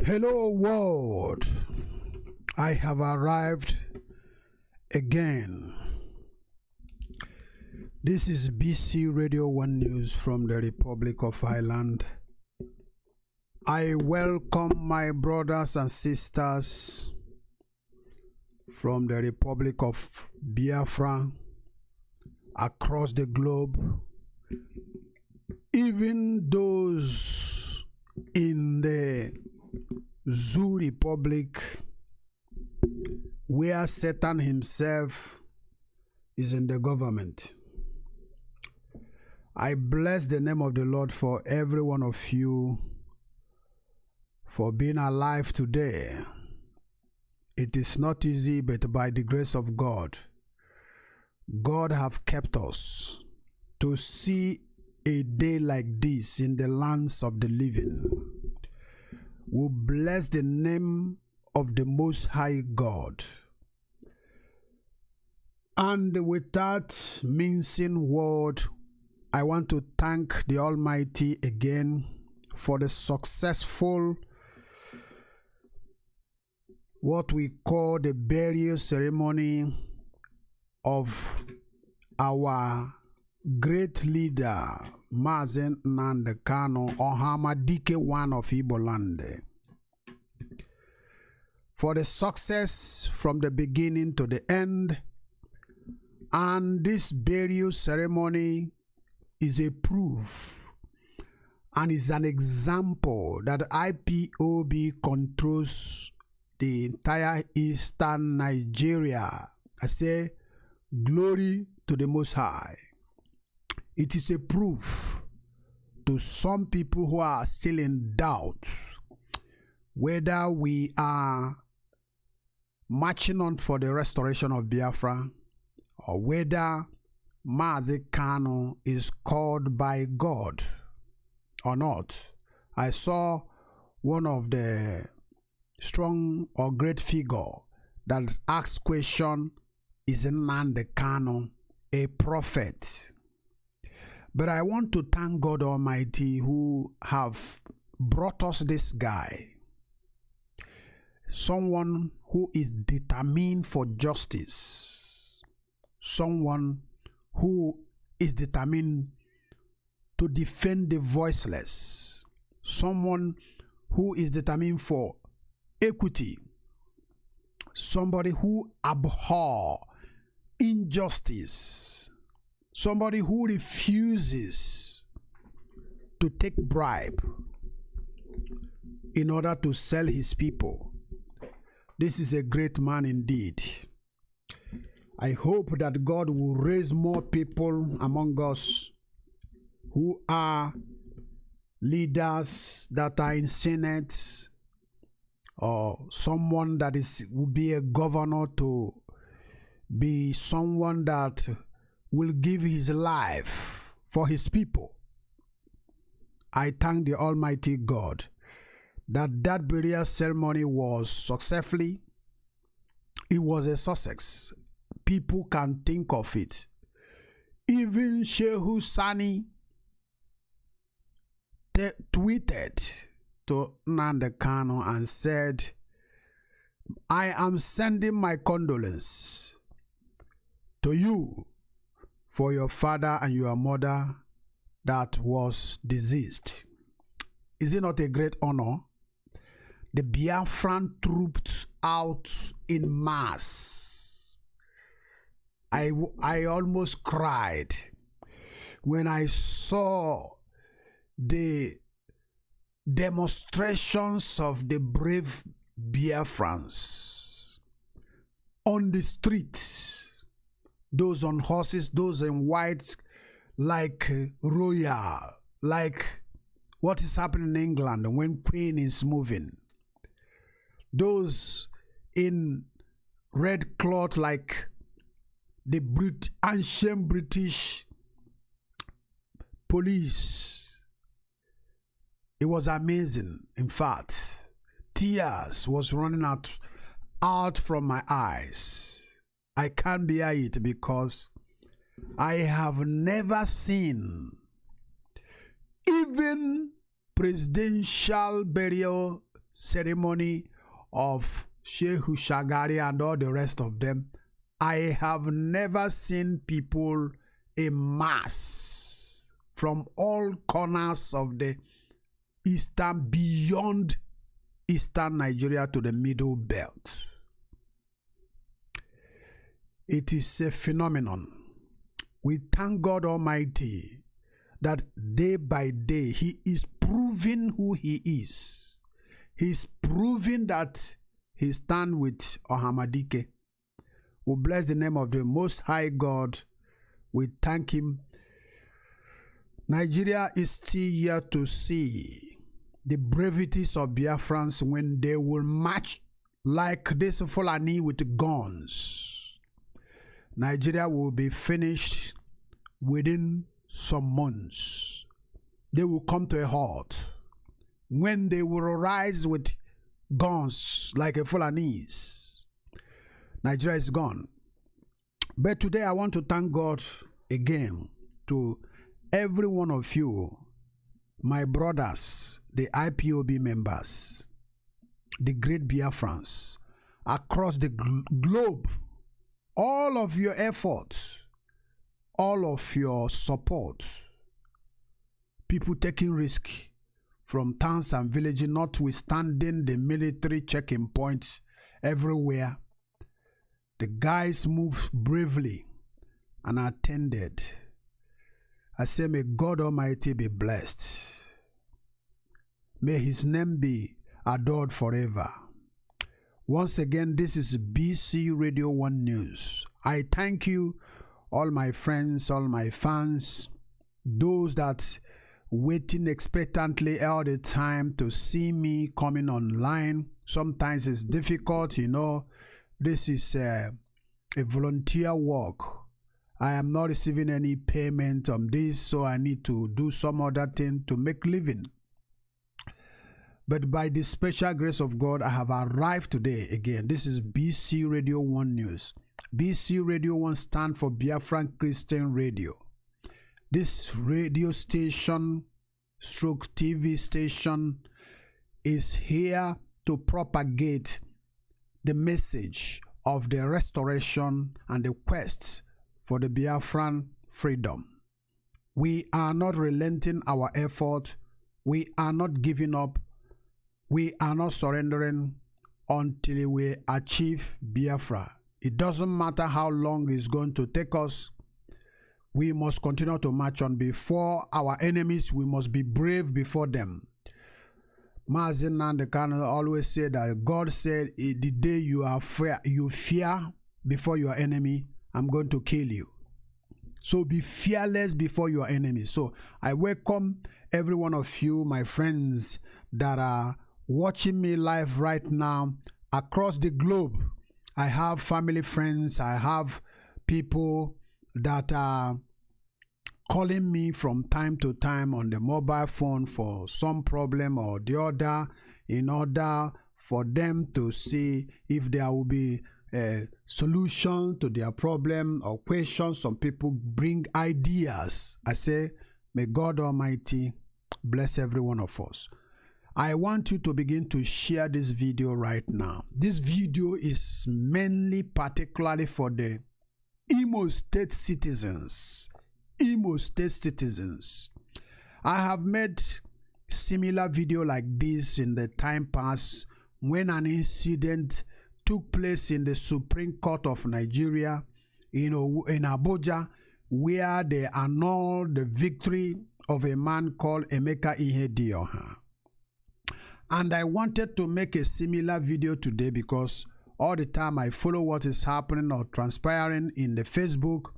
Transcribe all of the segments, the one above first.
Hello world, I have arrived again. This is BC Radio 1 News from the Republic of Ireland. I welcome my brothers and sisters from the Republic of Biafran across the globe, even those in the Zoo Republic where Satan himself is in the government. I bless the name of the Lord for every one of you for being alive today. It is not easy, but by the grace of God, God have kept us to see a day like this in the lands of the living. We bless the name of the Most High God. And without mincing word, I want to thank the Almighty again for the successful, what we call the burial ceremony of our great leader, Nnamdi Kanu, or Hamadike one of Igbo land. For the success from the beginning to the end, and this burial ceremony is a proof and is an example that IPOB controls the entire eastern Nigeria. I say, glory to the Most High. It is a proof to some people who are still in doubt whether we are marching on for the restoration of Biafra or whether Mazi Kanu is called by God or not. I saw one of the strong or great figure that asked question, is Nnamdi Kanu a prophet? But I want to thank God Almighty who have brought us this guy, someone who is determined for justice, someone who is determined to defend the voiceless, someone who is determined for equity, somebody who abhors injustice, somebody who refuses to take bribe in order to sell his people. This is a great man indeed. I hope that God will raise more people among us who are leaders that are in Senate, or someone that will be a governor, to be someone that will give his life for his people. I thank the Almighty God that that burial ceremony was successfully. It was a success. People can think of it. Even Shehu Sani tweeted to Nnamdi Kanu and said, I am sending my condolence to you for your father and your mother that was deceased. Is it not a great honor? The Biafran troops out in mass. I almost cried when I saw the demonstrations of the brave Biafrans on the streets, those on horses, those in white, like royal, like what is happening in England when Queen is moving, those in red cloth like the ancient British police. It was amazing. In fact, tears was running out from my eyes. I can't bear it because I have never seen even presidential burial ceremony of Sheikh Shagari and all the rest of them, I have never seen people in mass from all corners of the eastern, beyond eastern Nigeria to the middle belt. It is a phenomenon. We thank God Almighty that day by day He is proving who He is. He's proving that He stands with Ohamadike. We bless the name of the Most High God. We thank Him. Nigeria is still yet to see the bravities of Biafrans when they will march like this Fulani with guns. Nigeria will be finished within some months. They will come to a halt when they will rise with guns like a Fulanese. Nigeria is gone. But today I want to thank God again to every one of you, my brothers, the IPOB members, the great Biafrans across the globe. All of your efforts, all of your support, people taking risk from towns and villages, notwithstanding the military checking points everywhere. The guys moved bravely and attended. I say, may God Almighty be blessed. May His name be adored forever. Once again, this is BC Radio 1 News. I thank you, all my friends, all my fans, those that waiting expectantly all the time to see me coming online. Sometimes it's difficult, you know. This is a volunteer work. I am not receiving any payment on this, so I need to do some other thing to make living. But by the special grace of God, I have arrived today again. This is BC Radio 1 News. BC Radio 1 stands for Biafran Christian Radio. This radio station, stroke TV station, is here to propagate the message of the restoration and the quest for the Biafran freedom. We are not relenting our effort. We are not giving up. We are not surrendering until we achieve Biafra. It doesn't matter how long it's going to take us. We must continue to march on before our enemies. We must be brave before them. Nnamdi Kanu always said that God said, the day you fear before your enemy, I'm going to kill you. So be fearless before your enemy. So I welcome every one of you, my friends, that are watching me live right now across the globe. I have family, friends, I have people that are calling me from time to time on the mobile phone for some problem or the other, in order for them to see if there will be a solution to their problem or question. Some people bring ideas. I say, may God Almighty bless every one of us. I want you to begin to share this video right now. This video is mainly particularly for the Imo State citizens. Imo State citizens. I have made similar video like this in the time past when an incident took place in the Supreme Court of Nigeria, in Abuja, where they annulled the victory of a man called Emeka Ihedioha. And I wanted to make a similar video today because all the time I follow what is happening or transpiring in the Facebook,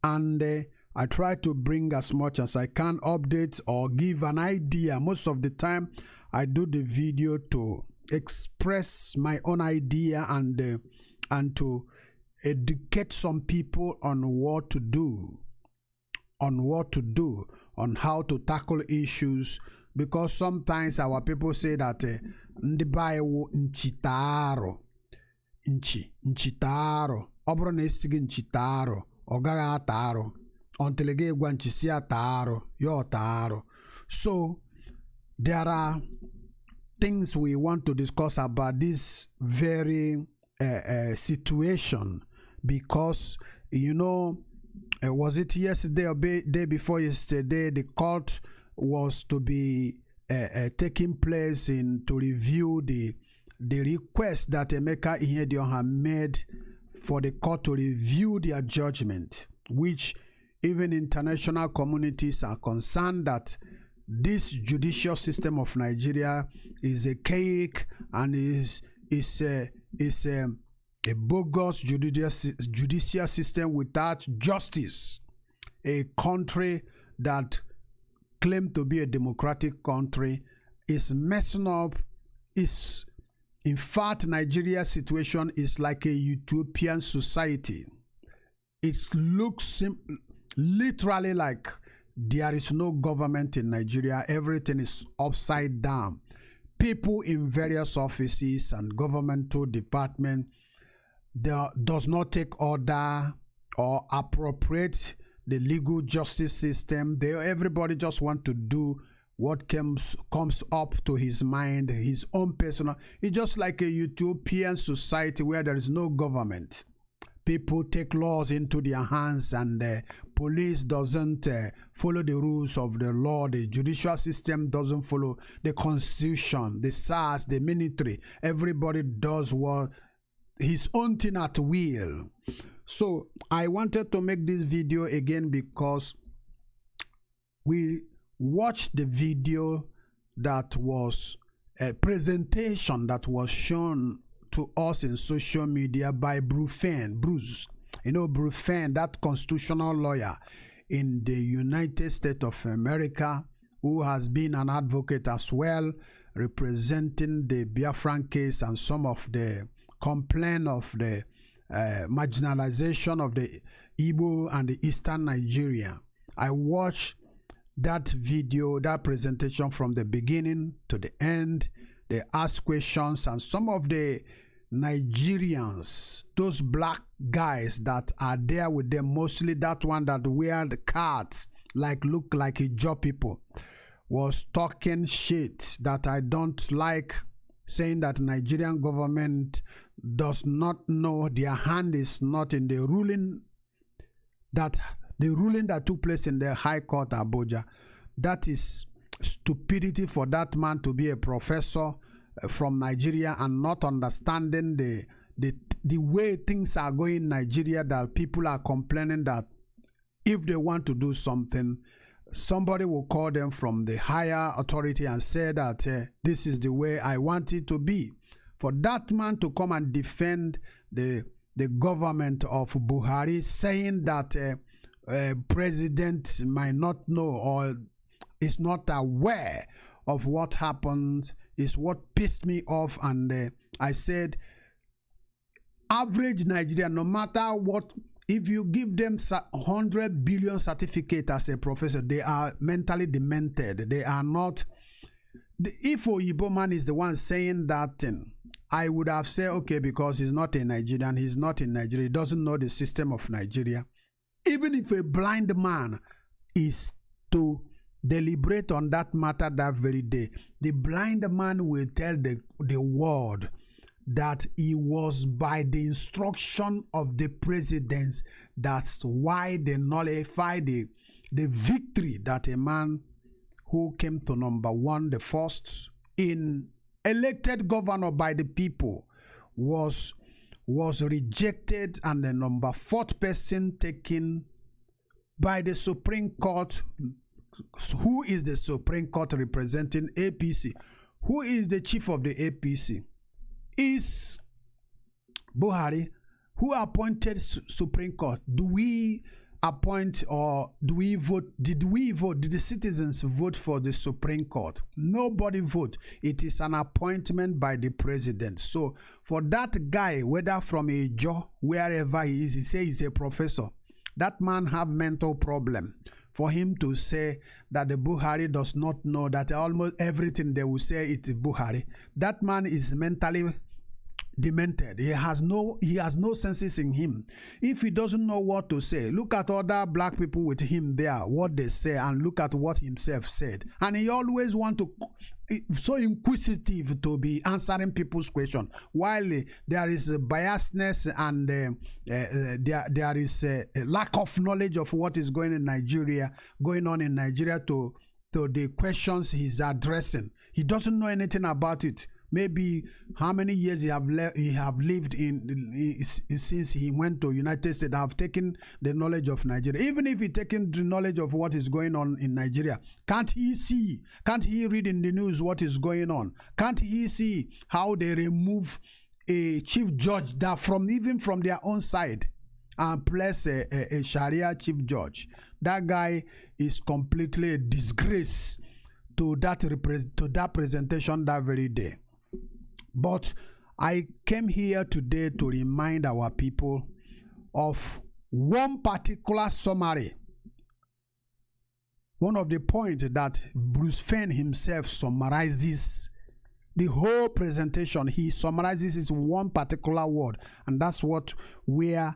and I try to bring as much as I can updates or give an idea. Most of the time I do the video to express my own idea and to educate some people on what to do, on how to tackle issues. Because sometimes our people say that ndibayo nchitaro obro na esigi nchitaro ogaga ataro ontelege gwa nchisi ataro yo taro. So there are things we want to discuss about this very situation, because, you know, was it yesterday or day before yesterday, the court was to be taking place to review the request that Emeka Ihedioha made for the court to review their judgment, which even international communities are concerned that this judicial system of Nigeria is a cake and is a bogus judicial system without justice. A country that claims to be a democratic country is messing up. In fact, Nigeria's situation is like a utopian society. It looks literally like there is no government in Nigeria. Everything is upside down. People in various offices and governmental departments does not take order or appropriate the legal justice system. Everybody just want to do what comes up to his mind, his own personal. It's just like a utopian society where there is no government. People take laws into their hands, and the police doesn't follow the rules of the law. The judicial system doesn't follow the constitution. The SARS, the military, everybody does what his own thing at will. So I wanted to make this video again because we watched the video that was a presentation that was shown to us in social media by Bruce. You know, Bruce, that constitutional lawyer in the United States of America, who has been an advocate as well, representing the Biafran case and some of the complaint of the marginalization of the Igbo and the Eastern Nigeria. I watched that video, that presentation from the beginning to the end. They asked questions, and some of the Nigerians, those black guys that are there with them, mostly that one that wear the cards, look like hijab people, was talking shit that I don't like, saying that Nigerian government does not know, their hand is not in the ruling that took place in the High Court Abuja. That is stupidity for that man to be a professor from Nigeria and not understanding the way things are going in Nigeria, that people are complaining that if they want to do something, somebody will call them from the higher authority and say that this is the way I want it to be. For that man to come and defend the government of Buhari, saying that president might not know or is not aware of what happened, is what pissed me off. And I said, average Nigerian, no matter what, if you give them 100 billion certificate as a professor, they are mentally demented. They are not. If Oyibo man is the one saying that thing, I would have said, okay, because he's not a Nigerian, he's not in Nigeria, he doesn't know the system of Nigeria. Even if a blind man is to deliberate on that matter that very day, the blind man will tell the world that it was by the instruction of the president. That's why they nullify the victory that a man who came to number one, the first in elected governor by the people, was rejected, and the number fourth person taken by the Supreme Court. Who is the Supreme Court representing APC? Who is the chief of the APC? Is Buhari. Who appointed Supreme Court? Do we appoint or do we vote? Did we vote? Did the citizens vote for the Supreme Court? Nobody vote. It is an appointment by the president. So for that guy, whether from a job, wherever he is, he says he's a professor. That man have mental problem. For him to say that the Buhari does not know that almost everything they will say it is Buhari, that man is mentally demented. He has no senses in him. If he doesn't know what to say, look at other black people with him there, what they say, and look at what himself said. And he always want to, so inquisitive to be answering people's question, while there is a biasness and there is a lack of knowledge of what is going on in Nigeria to the questions he's addressing. He doesn't know anything about it. Maybe how many years he have lived in since he went to United States, have taken the knowledge of Nigeria. Even if he taken the knowledge of what is going on in Nigeria, can't he see? Can't he read in the news what is going on? Can't he see how they remove a chief judge that even from their own side and place a Sharia chief judge? That guy is completely a disgrace to that presentation that very day. But I came here today to remind our people of one particular summary. One of the points that Bruce Fein himself summarizes the whole presentation. He summarizes it in one particular word, and that's what we are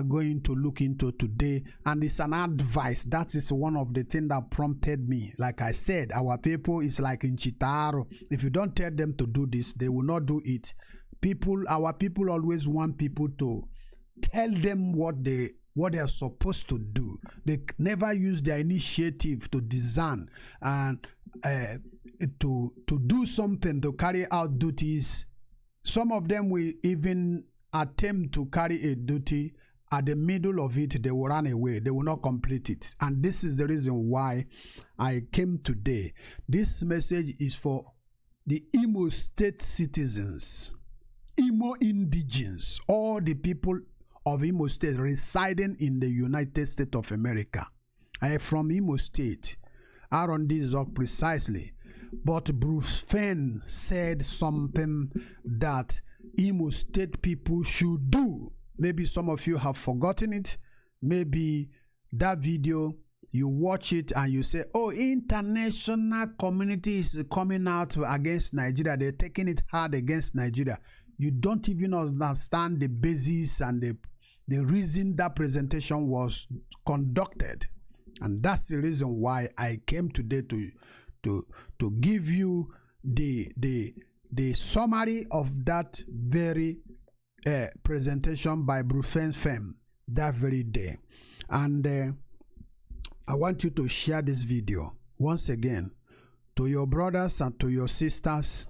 going to look into today. And it's an advice. That is one of the things that prompted me. Like I said, our people is like in Chitaro. If you don't tell them to do this, they will not do it. Our people always want people to tell them what they are supposed to do. They never use their initiative to discern and to do something, to carry out duties. Some of them will even attempt to carry a duty. At the middle of it, they will run away. They will not complete it. And this is the reason why I came today. This message is for the Imo State citizens, Imo indigenes, all the people of Imo State residing in the United States of America. I am from Imo State. I run this up precisely. But Bruce Fein said something that Imo State people should do. Maybe some of you have forgotten it. Maybe that video, you watch it and you say, oh, international community is coming out against Nigeria. They're taking it hard against Nigeria. You don't even understand the basis and the reason that presentation was conducted. And that's the reason why I came today to give you the summary of that very presentation by Bruce Fein that very day. And I want you to share this video once again to your brothers and to your sisters,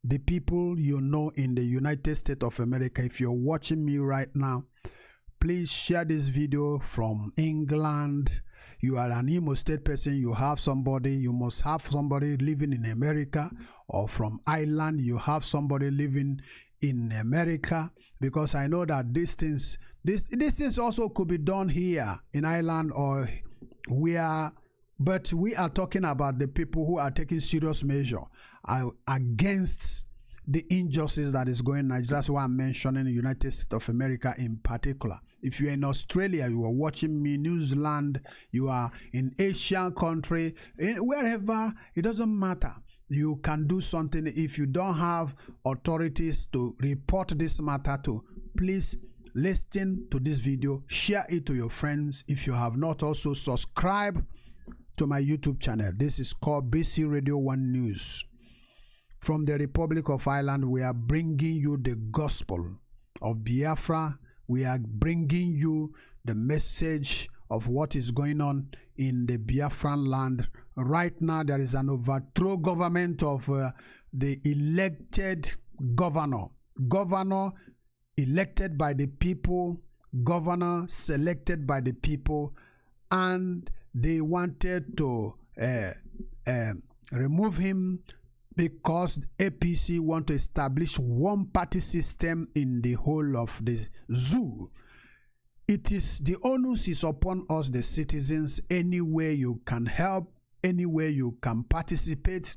the people you know in the United States of America. If you're watching me right now, please share this video from England. You are an Imo State person, you must have somebody living in America, or from Ireland, you have somebody living in America, because I know that these things also could be done here in Ireland or but we are talking about the people who are taking serious measure against the injustice that is going on in Nigeria. That's why I'm mentioning the United States of America in particular. If you're in Australia, you are watching me, New Zealand, you are in Asian country, wherever, it doesn't matter. You can do something. If you don't have authorities to report this matter to, please listen to this video, share it to your friends. If you have not also subscribe to my YouTube channel. This is called BC Radio 1 News. From the Republic of Ireland, we are bringing you the gospel of Biafra. We are bringing you the message of what is going on in the Biafran land. Right now, there is an overthrow government of the elected governor. Governor elected by the people, governor selected by the people, and they wanted to remove him because APC want to establish one-party system in the whole of the zoo. It is the onus is upon us, the citizens. Any way you can help, any way you can participate,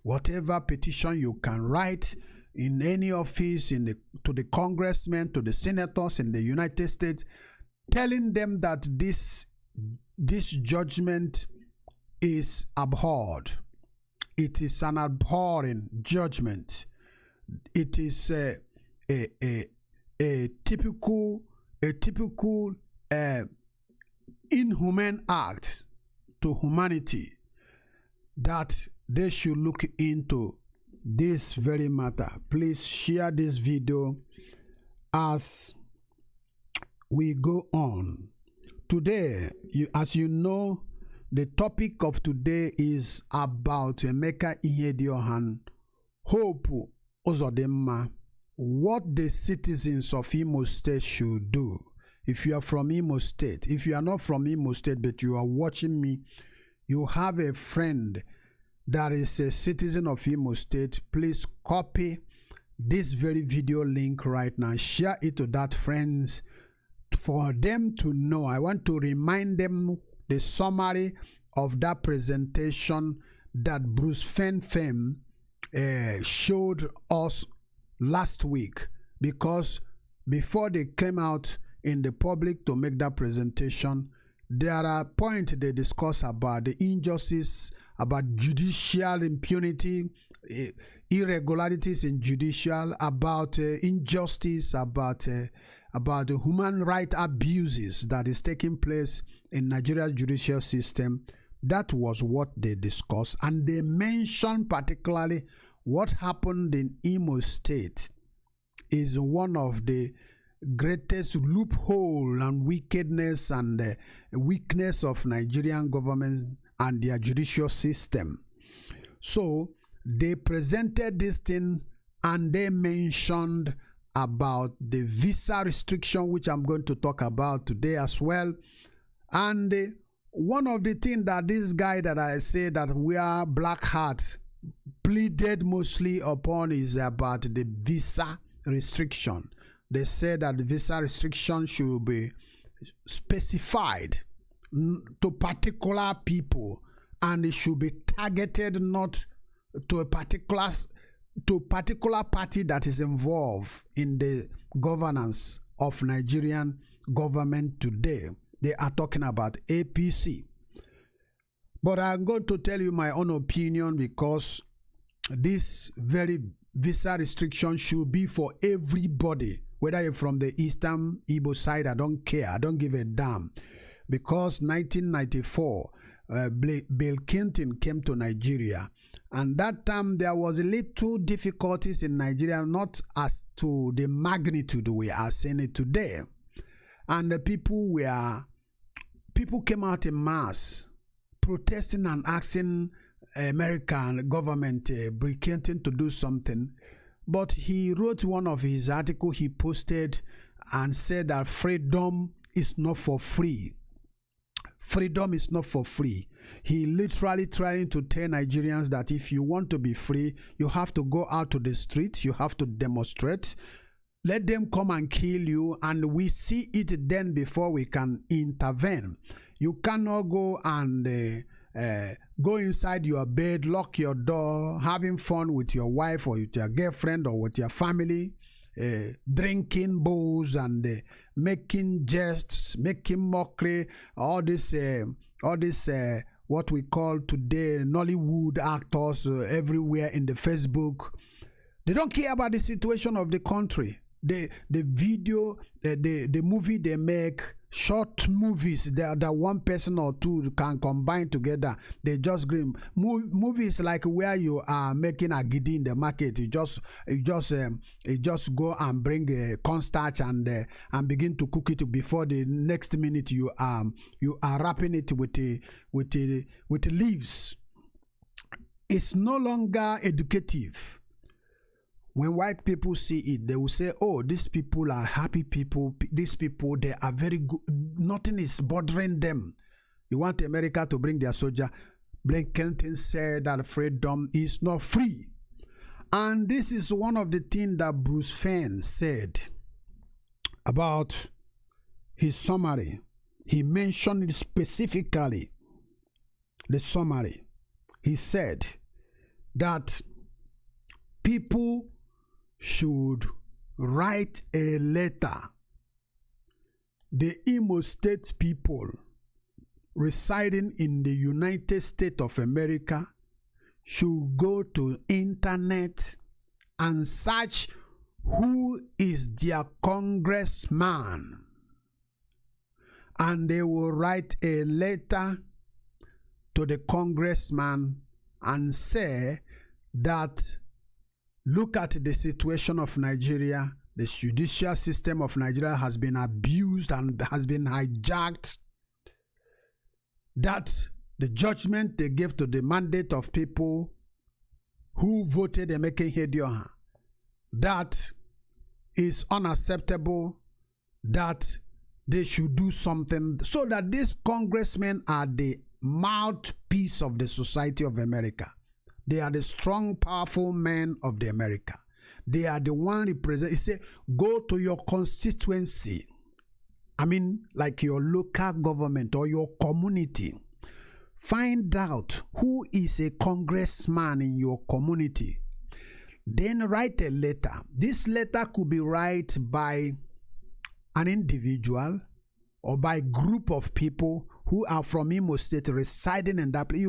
whatever petition you can write in any office, to the congressmen, to the senators in the United States, telling them that this judgment is abhorred. It is an abhorring judgment. It is a typical inhuman act to humanity, that they should look into this very matter. Please share this video as we go on. Today, as you know, the topic of today is about Emeka Ihedioha, Hope Uzodima, what the citizens of Imo State should do. If you are from Imo State, if you are not from Imo State but you are watching me, you have a friend that is a citizen of Imo State, please copy this very video link right now, share it to that friends for them to know. I want to remind them the summary of that presentation that Bruce Fenfem showed us last week, because before they came out in the public to make that presentation, there are points they discuss about the injustice, about judicial impunity, irregularities in judicial, about injustice, about the human rights abuses that is taking place in Nigeria's judicial system. That was what they discussed, and they mentioned particularly what happened in Imo State is one of the greatest loophole and wickedness and weakness of Nigerian government and their judicial system. So they presented this thing and they mentioned about the visa restriction, which I'm going to talk about today as well. And one of the things that this guy that I say that we are black hat pleaded mostly upon is about the visa restriction. They said that the visa restriction should be specified to particular people, and it should be targeted not to a particular party that is involved in the governance of Nigerian government today. They are talking about APC. But I'm going to tell you my own opinion, because this very visa restriction should be for everybody, whether you're from the Eastern Igbo side. I don't care. I don't give a damn. Because 1994, Bill Clinton came to Nigeria, and that time there was a little difficulties in Nigeria, not as to the magnitude we are seeing it today. And the people came out in mass protesting and asking American government, Bill Clinton, to do something. But he wrote one of his articles he posted and said that freedom is not for free. Freedom is not for free. He literally trying to tell Nigerians that if you want to be free, you have to go out to the streets, you have to demonstrate. Let them come and kill you, and we see it then before we can intervene. You cannot go and go inside your bed, lock your door, having fun with your wife or with your girlfriend or with your family, drinking booze and making jests, making mockery, all this what we call today Nollywood actors everywhere in the Facebook. They don't care about the situation of the country. The video, the movie they make, short movies that one person or two can combine together, they just green movies like where you are making a giddy in the market. You just go and bring a cornstarch and begin to cook it. Before the next minute you are wrapping it with leaves. It's no longer educative. When white people see it, they will say, oh, these people are happy people. These people, they are very good. Nothing is bothering them. You want America to bring their soldier. Clinton said that freedom is not free. And this is one of the things that Bruce Fenn said about his summary. He mentioned it specifically, the summary. He said that people should write a letter. The Imo State people residing in the United States of America should go to internet and search who is their congressman, and they will write a letter to the congressman and say that, look at the situation of Nigeria. The judicial system of Nigeria has been abused and has been hijacked. That the judgment they gave to the mandate of people who voted Emeka Ihedioha, that is unacceptable, that they should do something, so that these congressmen are the mouthpiece of the society of America. They are the strong, powerful men of the America. They are the one represent. He said, go to your constituency. I mean, like your local government or your community. Find out who is a congressman in your community. Then write a letter. This letter could be written by an individual or by a group of people who are from Imo State residing in that place.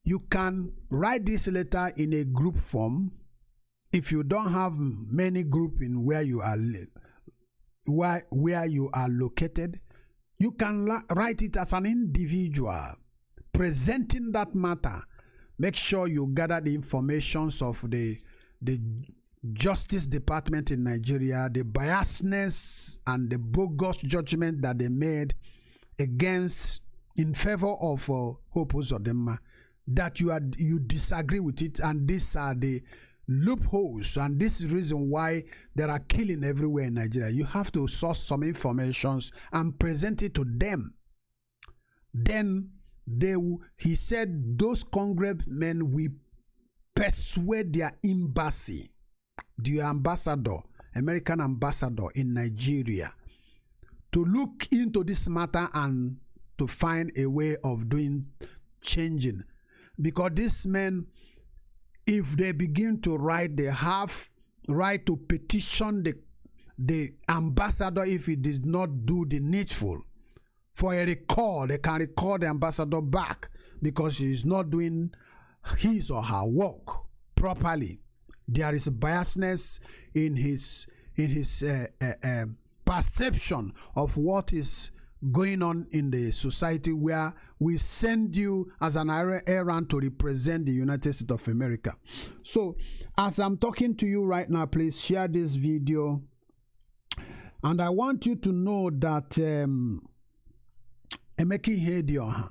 You can write this letter in a group form. If you don't have many groups in where you are located, you can write it as an individual, presenting that matter. Make sure you gather the informations of the Justice Department in Nigeria, the biasness and the bogus judgment that they made in favor of Hope Uzodima, that you disagree with it, and these are the loopholes, and this is the reason why there are killing everywhere in Nigeria. You have to source some information and present it to them. Then he said those congressmen will persuade their embassy, the ambassador, American ambassador in Nigeria, to look into this matter and to find a way of changing. Because these men, if they begin to write, they have right to petition the ambassador if he did not do the needful. For a recall, they can recall the ambassador back because he is not doing his or her work properly. There is biasness in his perception of what is going on in the society, where we send you as an errand to represent the United States of America. So as I'm talking to you right now, please share this video, and I want you to know that Emeka Ihedioha,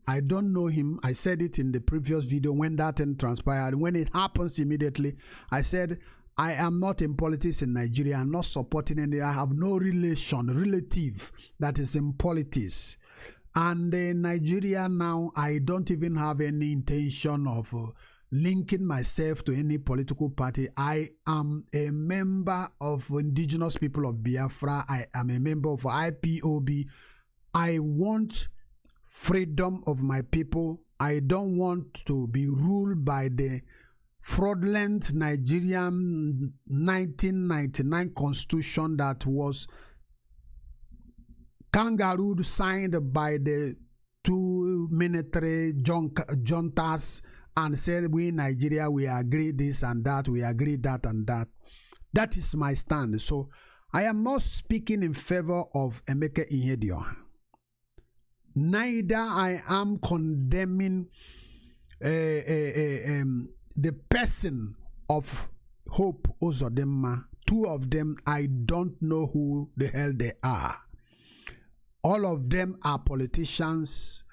I don't know him. I said it in the previous video when that thing transpired. When it happens immediately, I said, I am not in politics in Nigeria. I'm not supporting any. I have no relative that is in politics. And in Nigeria now, I don't even have any intention of linking myself to any political party. I am a member of indigenous people of Biafra. I am a member of IPOB. I want freedom of my people. I don't want to be ruled by the fraudulent Nigerian 1999 constitution that was kangarooed, signed by the two military juntas, and said, we in Nigeria, we agree this and that, we agree that and that. That is my stand. So I am not speaking in favor of Emeka Ihedioha. Neither I am condemning the person of Hope Uzodima. Two of them, I don't know who the hell they are. All of them are politicians.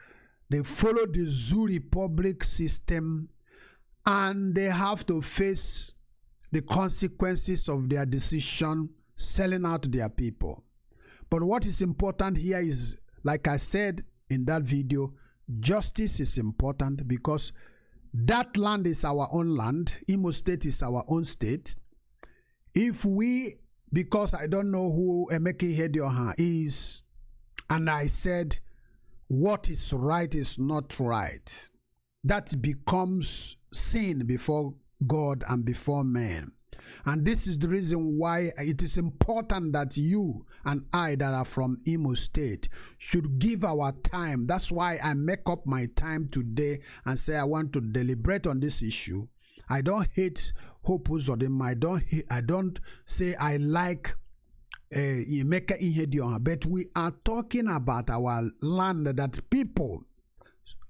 They follow the Zoo Republic system, and they have to face the consequences of their decision selling out their people. But what is important here is, like I said in that video, justice is important, because that land is our own land. Imo State is our own state. If we, because I don't know who Emeka Ihedioha is, and I said what is right is not right, that becomes sin before God and before men. And this is the reason why it is important that you and I that are from Imo State should give our time. That's why I make up my time today and say I want to deliberate on this issue. I don't hate Hope Uzodima. I don't say I like Emeka Ihedioha, but we are talking about our land, that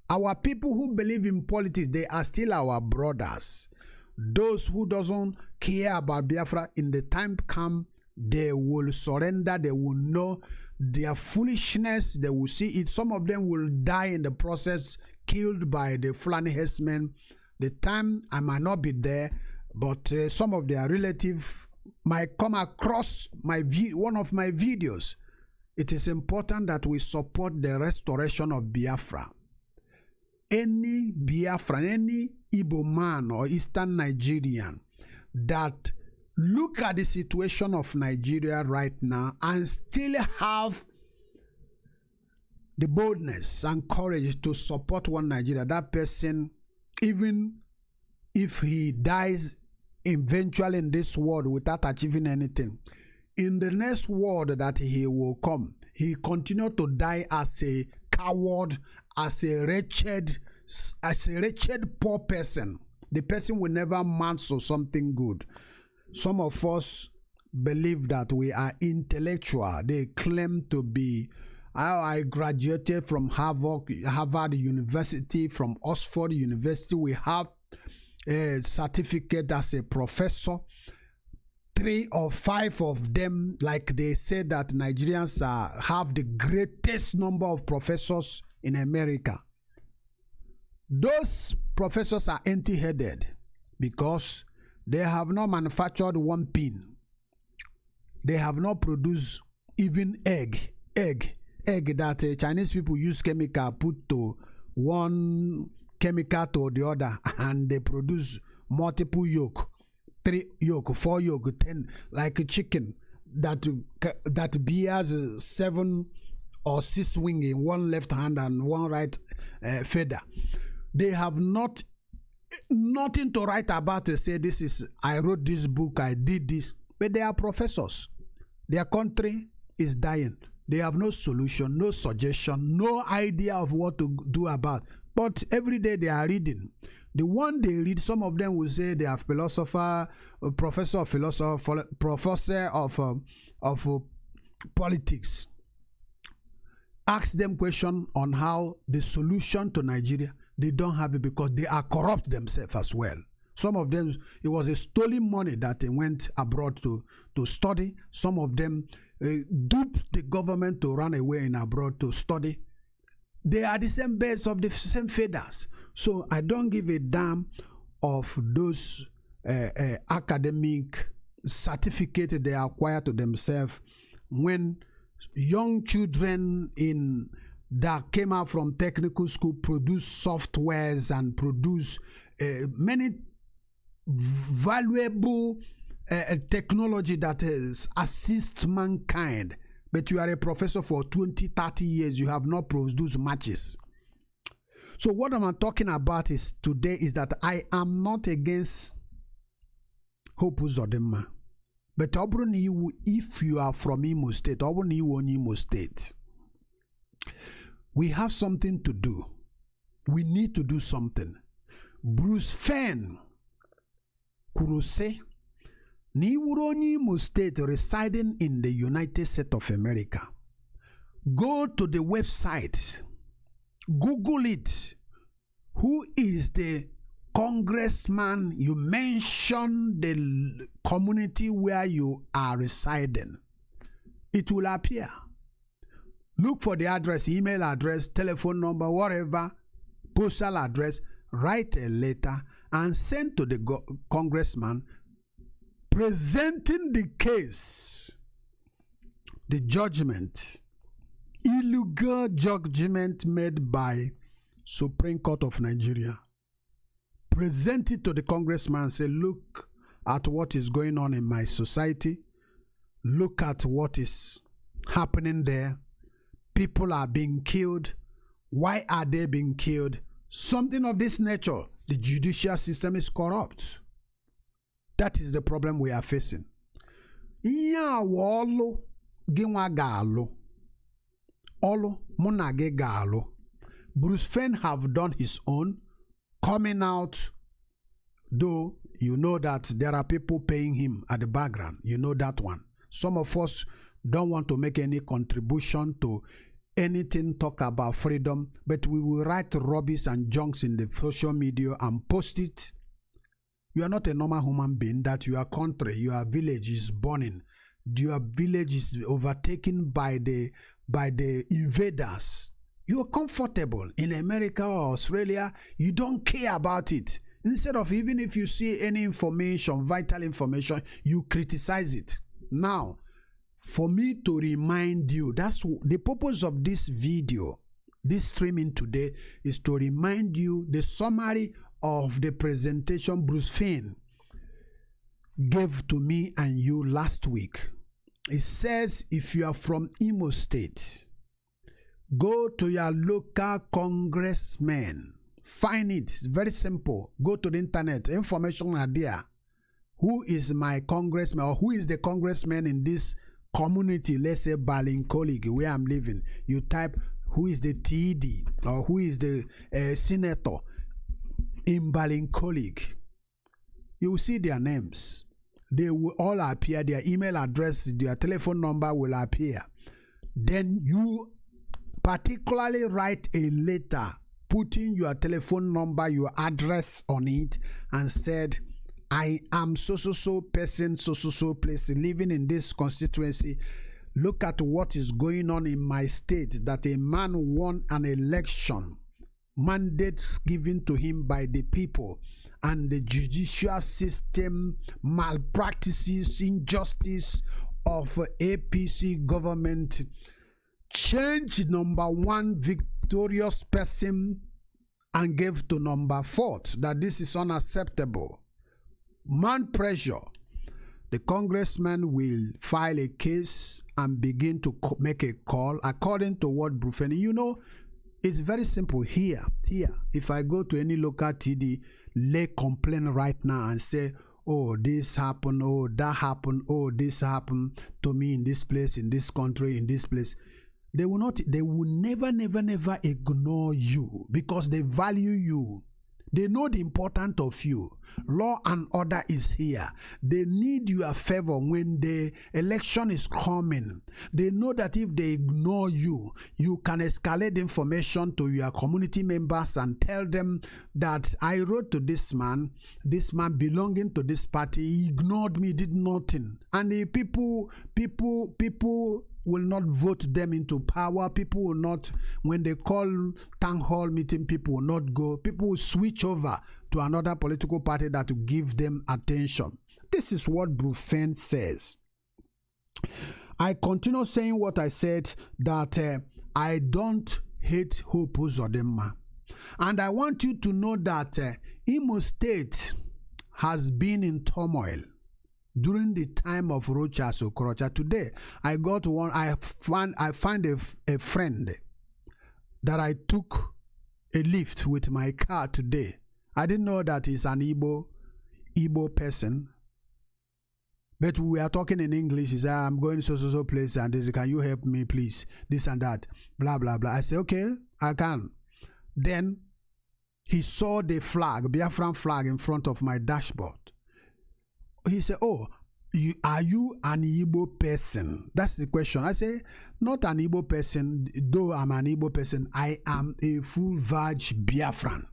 our people who believe in politics, they are still our brothers. Those who doesn't care about Biafra, in the time come, they will surrender, they will know their foolishness, they will see it. Some of them will die in the process, killed by the Fulani herdsmen. The time I might not be there, but some of their relatives might come across one of my videos. It is important that we support the restoration of Biafra. Any Biafran, any Igbo man or Eastern Nigerian that look at the situation of Nigeria right now and still have the boldness and courage to support one Nigeria, that person, even if he dies eventually in this world without achieving anything, in the next world that he will come, he continue to die as a coward, as a wretched poor person. The person will never amount to something good. Some of us believe that we are intellectual. They claim to be. I graduated from Harvard University, from Oxford University. We have a certificate as a professor. 3 or 5 of them, like they say that Nigerians have the greatest number of professors in America. Those professors are empty-headed because they have not manufactured one pin. They have not produced even egg that Chinese people use chemical, put to one chemical to the other, and they produce multiple yolk, 3 yolk, 4 yolk, 10, like a chicken that bears 7 or 6 wings in one left hand and one right feather. They have nothing to write about to say I wrote this book, I did this, but they are professors. Their country is dying. They have no solution, no suggestion, no idea of what to do about. But every day they are reading. The one they read, some of them will say they are philosopher, professor of philosophy, professor of politics. Ask them question on how the solution to Nigeria. They don't have it because they are corrupt themselves as well. Some of them, it was a stolen money that they went abroad to study. Some of them duped the government to run away in abroad to study. They are the same birds of the same feathers. So I don't give a damn of those academic certificates they acquire to themselves when young children that came out from technical school produce softwares and produce many valuable technology that assists mankind. But you are a professor for 20, 30 years, you have not produced matches. So what I'm talking about today is that I am not against Hope Uzodima. But if you are from Imo State, Imo State, we have something to do. We need to do something. Bruce Fenn Kurose, Imo State, residing in the United States of America. Go to the website, Google it. Who is the congressman? You mention the community where you are residing. It will appear. Look for the address, email address, telephone number, whatever, postal address. Write a letter and send to the congressman presenting the case, the judgment, illegal judgment made by Supreme Court of Nigeria. Present it to the congressman and say, look at what is going on in my society. Look at what is happening there. People are being killed. Why are they being killed? Something of this nature. The judicial system is corrupt. That is the problem we are facing. Bruce Fenn have done his own, coming out, though You know that there are people paying him at the background. You know that one. Some of us don't want to make any contribution to anything talk about freedom, but we will write rubbish and junks in the social media and post it. You are not a normal human being, that your country, your village is burning. Your village is overtaken by the invaders. You are comfortable in America or Australia. You don't care about it. Instead of, even if you see any information, vital information, you criticize it. Now, for me to remind you, that's the purpose of this video, this streaming today, is to remind you the summary of the presentation Bruce Finn gave to me and you last week. It says, if you are from Imo State, go to your local congressman. Find it. It's very simple. Go to the internet. Information are there. Who is my congressman, or who is the congressman in this community? Let's say Balinkolig, where I'm living. You type who is the TD or who is the senator in Balinkolig. You will see their names. They will all appear. Their email address, their telephone number will appear. Then you particularly write a letter putting your telephone number, your address on it, and said, I am so person, so place, living in this constituency. Look at what is going on in my state, that a man won an election, mandate given to him by the people, and the judicial system malpractices, injustice of APC government. Change number 1 victorious person and gave to number 4 that this is unacceptable. Man pressure. The congressman will file a case and begin to make a call according to what Brufeni. You know, it's very simple here. If I go to any local TD, lay complaint right now and say, oh, this happened, oh, that happened, oh, this happened to me in this place, in this country, in this place. They will never ignore you because they value you. They know the importance of you. Law and order is here. They need your favor when the election is coming. They know that if they ignore you, you can escalate information to your community members and tell them that I wrote to this man belonging to this party, he ignored me, did nothing. And the people will not vote them into power. People will not, when they call town hall meeting, people will not go. People will switch over to another political party that will give them attention. This is what Brufen says. I continue saying what I said, that I don't hate Hope Uzodima. And I want you to know that Imo State has been in turmoil during the time of Rocha Sokorocha. Today, I got one. I find a friend that I took a lift with my car today. I didn't know that he's an Igbo person, but we are talking in English. He said, "I'm going so place, and can you help me, please? This and that, blah blah blah." I said, "Okay, I can." Then he saw the flag, Biafran flag, in front of my dashboard. He said, "Oh, are you an Igbo person?" That's the question. I say, "Not an Igbo person, though I'm an Igbo person. I am a full-fledged Biafran."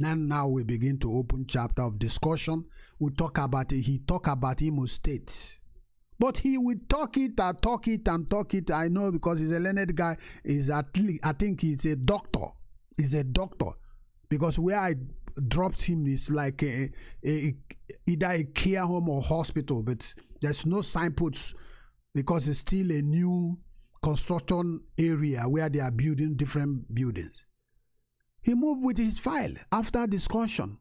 And now we begin to open chapter of discussion. We talk about it. He talk about Imo State. But he will talk it and talk it and talk it. I know, because he's a learned guy. I think he's a doctor. He's a doctor. Because where I dropped him is like either a care home or hospital, but there's no signposts because it's still a new construction area where they are building different buildings. He moved with his file after discussion.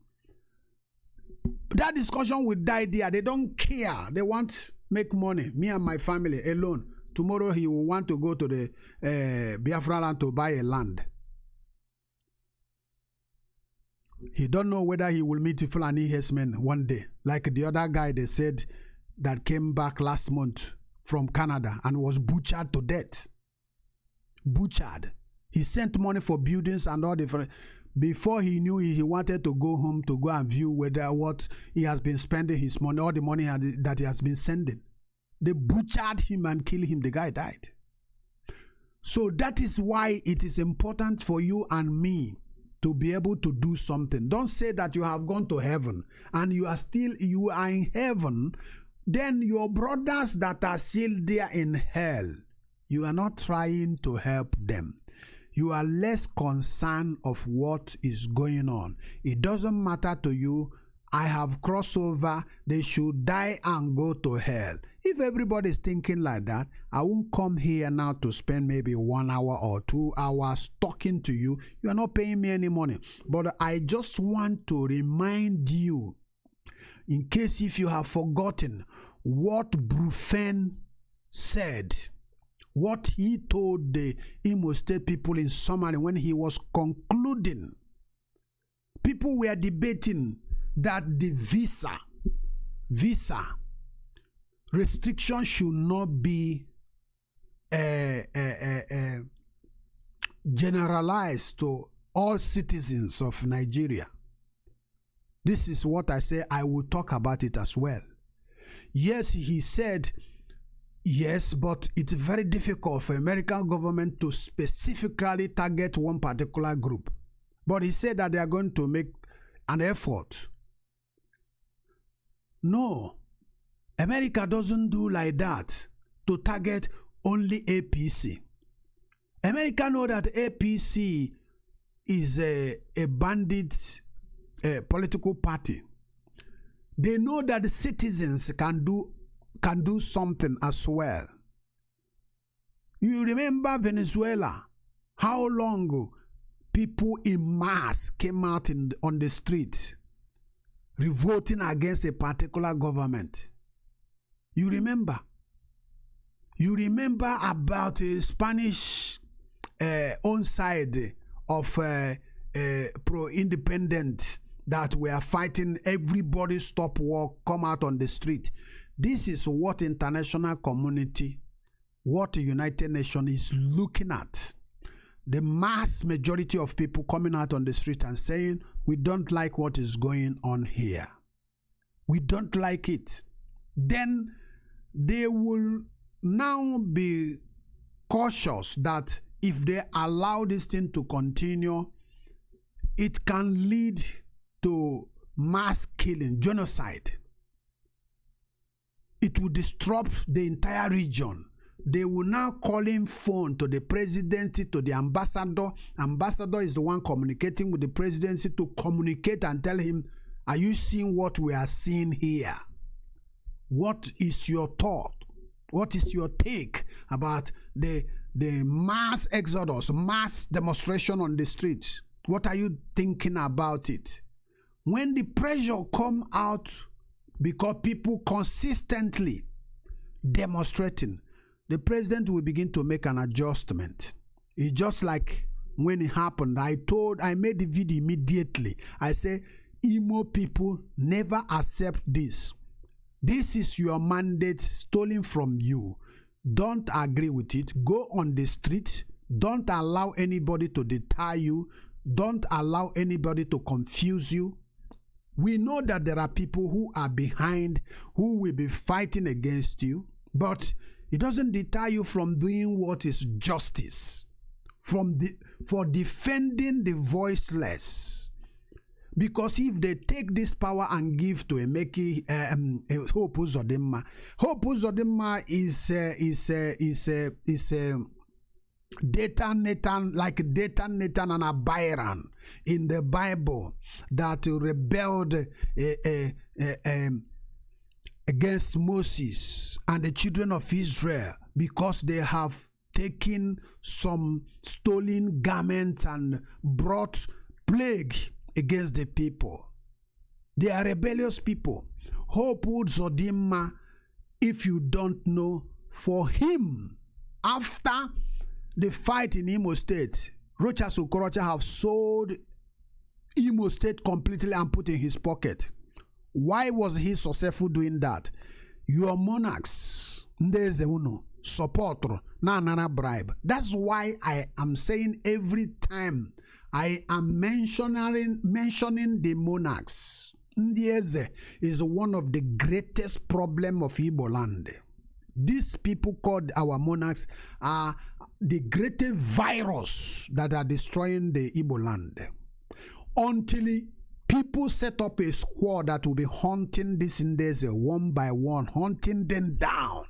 That discussion will die there. They don't care. They want make money. Me and my family alone. Tomorrow he will want to go to the Biafra land to buy a land. He don't know whether he will meet Fulani herdsmen one day, like the other guy they said that came back last month from Canada and was butchered to death. Butchered. He sent money for buildings and all different. Before he knew it, he wanted to go home to go and view whether what he has been spending his money, all the money that he has been sending. They butchered him and killed him. The guy died. So that is why it is important for you and me to be able to do something. Don't say that you have gone to heaven and you are in heaven. Then your brothers that are still there in hell, you are not trying to help them. You are less concerned of what is going on. It doesn't matter to you. I have crossed over. They should die and go to hell. If everybody is thinking like that, I won't come here now to spend maybe 1 hour or 2 hours talking to you. You are not paying me any money. But I just want to remind you, in case if you have forgotten, what Biafran said, what he told the Imo State people in summary when he was concluding. People were debating that the visa restriction should not be generalized to all citizens of Nigeria. This is what I say. I will talk about it as well. Yes, he said, yes, but it's very difficult for American government to specifically target one particular group. But he said that they are going to make an effort. No, America doesn't do like that to target only APC. America know that APC is a bandit political party. They know that the citizens can do something as well. You remember Venezuela? How long people in mass came out on the street revolting against a particular government? You remember? You remember about a Spanish own side of pro-independent that we are fighting, everybody stop war, come out on the street. This is what international community, what the United Nations is looking at. The mass majority of people coming out on the street and saying, we don't like what is going on here. We don't like it. Then they will now be cautious that if they allow this thing to continue, it can lead to mass killing, genocide. It will disrupt the entire region. They will now call in phone to the presidency, to the ambassador. Ambassador is the one communicating with the presidency to communicate and tell him, are you seeing what we are seeing here? What is your thought? What is your take about the mass exodus, mass demonstration on the streets? What are you thinking about it? When the pressure come out because people consistently demonstrating, the president will begin to make an adjustment. It's just like when it happened. I made the video immediately. I say, Imo people never accept this. This is your mandate stolen from you. Don't agree with it. Go on the street. Don't allow anybody to deter you. Don't allow anybody to confuse you. We know that there are people who are behind, who will be fighting against you, but it doesn't deter you from doing what is justice, for defending the voiceless. Because if they take this power and give to Emeka Hope Uzodima, Hope Uzodima is Dathan, like Dathan and Abiram in the Bible that rebelled against Moses and the children of Israel because they have taken some stolen garments and brought plague against the people. They are rebellious people. Hope Uzodima, if you don't know, for him, after the fight in Imo State, Rochas Okorocha have sold Imo State completely and put in his pocket. Why was he successful doing that? Your monarchs, ndeze uno, support, na bribe. That's why I am saying every time I am mentioning the monarchs. Ndieze is one of the greatest problem of Igbo land. These people called our monarchs are the greatest virus that are destroying the Igbo land. Until people set up a squad that will be hunting this Ndeze one by one, hunting them down,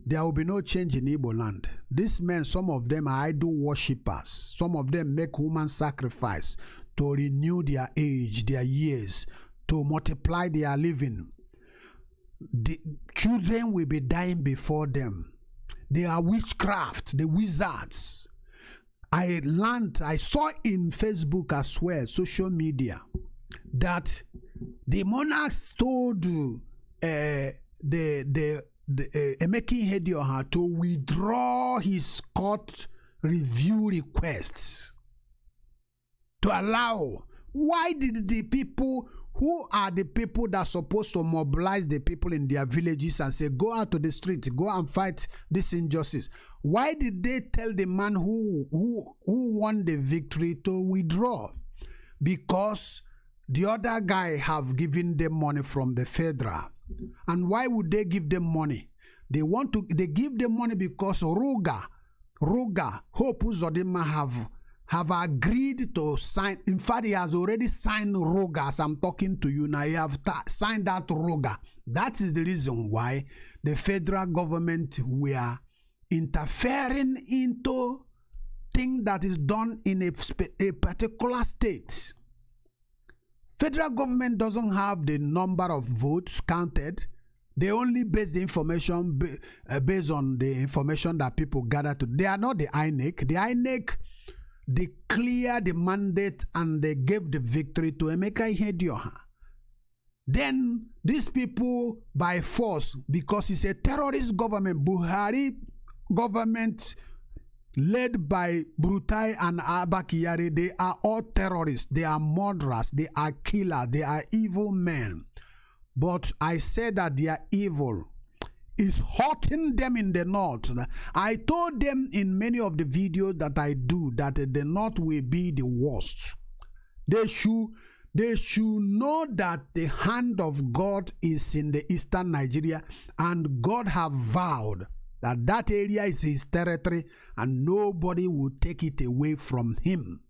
there will be no change in Igbo land. These men, some of them are idol worshippers. Some of them make human sacrifice to renew their age, their years, to multiply their living. The children will be dying before them. They are witchcraft, the wizards. I saw in Facebook as well, social media, that the monarchs told Emeka Ihedioha to withdraw his court review requests to allow. Why did the people, who are the people that are supposed to mobilize the people in their villages and say, go out to the street, go and fight this injustice? Why did they tell the man who won the victory to withdraw? Because the other guy have given them money from the federal. And why would they give them money? They give them money because Hope Uzodima have agreed to sign. In fact, he has already signed Roga as I'm talking to you now. He have signed that Roga. That is the reason why the federal government were interfering into things that is done in a particular state. Federal government doesn't have the number of votes counted. They only base the information based on the information that people gather to. They are not the INEC. The INEC declared the mandate and they gave the victory to Emeka Ihedioha. Then these people by force, because it's a terrorist government, Buhari government led by Brutai and Abakiyari, they are all terrorists, they are murderers, they are killers, they are evil men. But I said that their evil is hurting them in the north. I told them in many of the videos that I do that the north will be the worst. They should know that the hand of God is in the eastern Nigeria, and God have vowed that that area is his territory and nobody will take it away from him.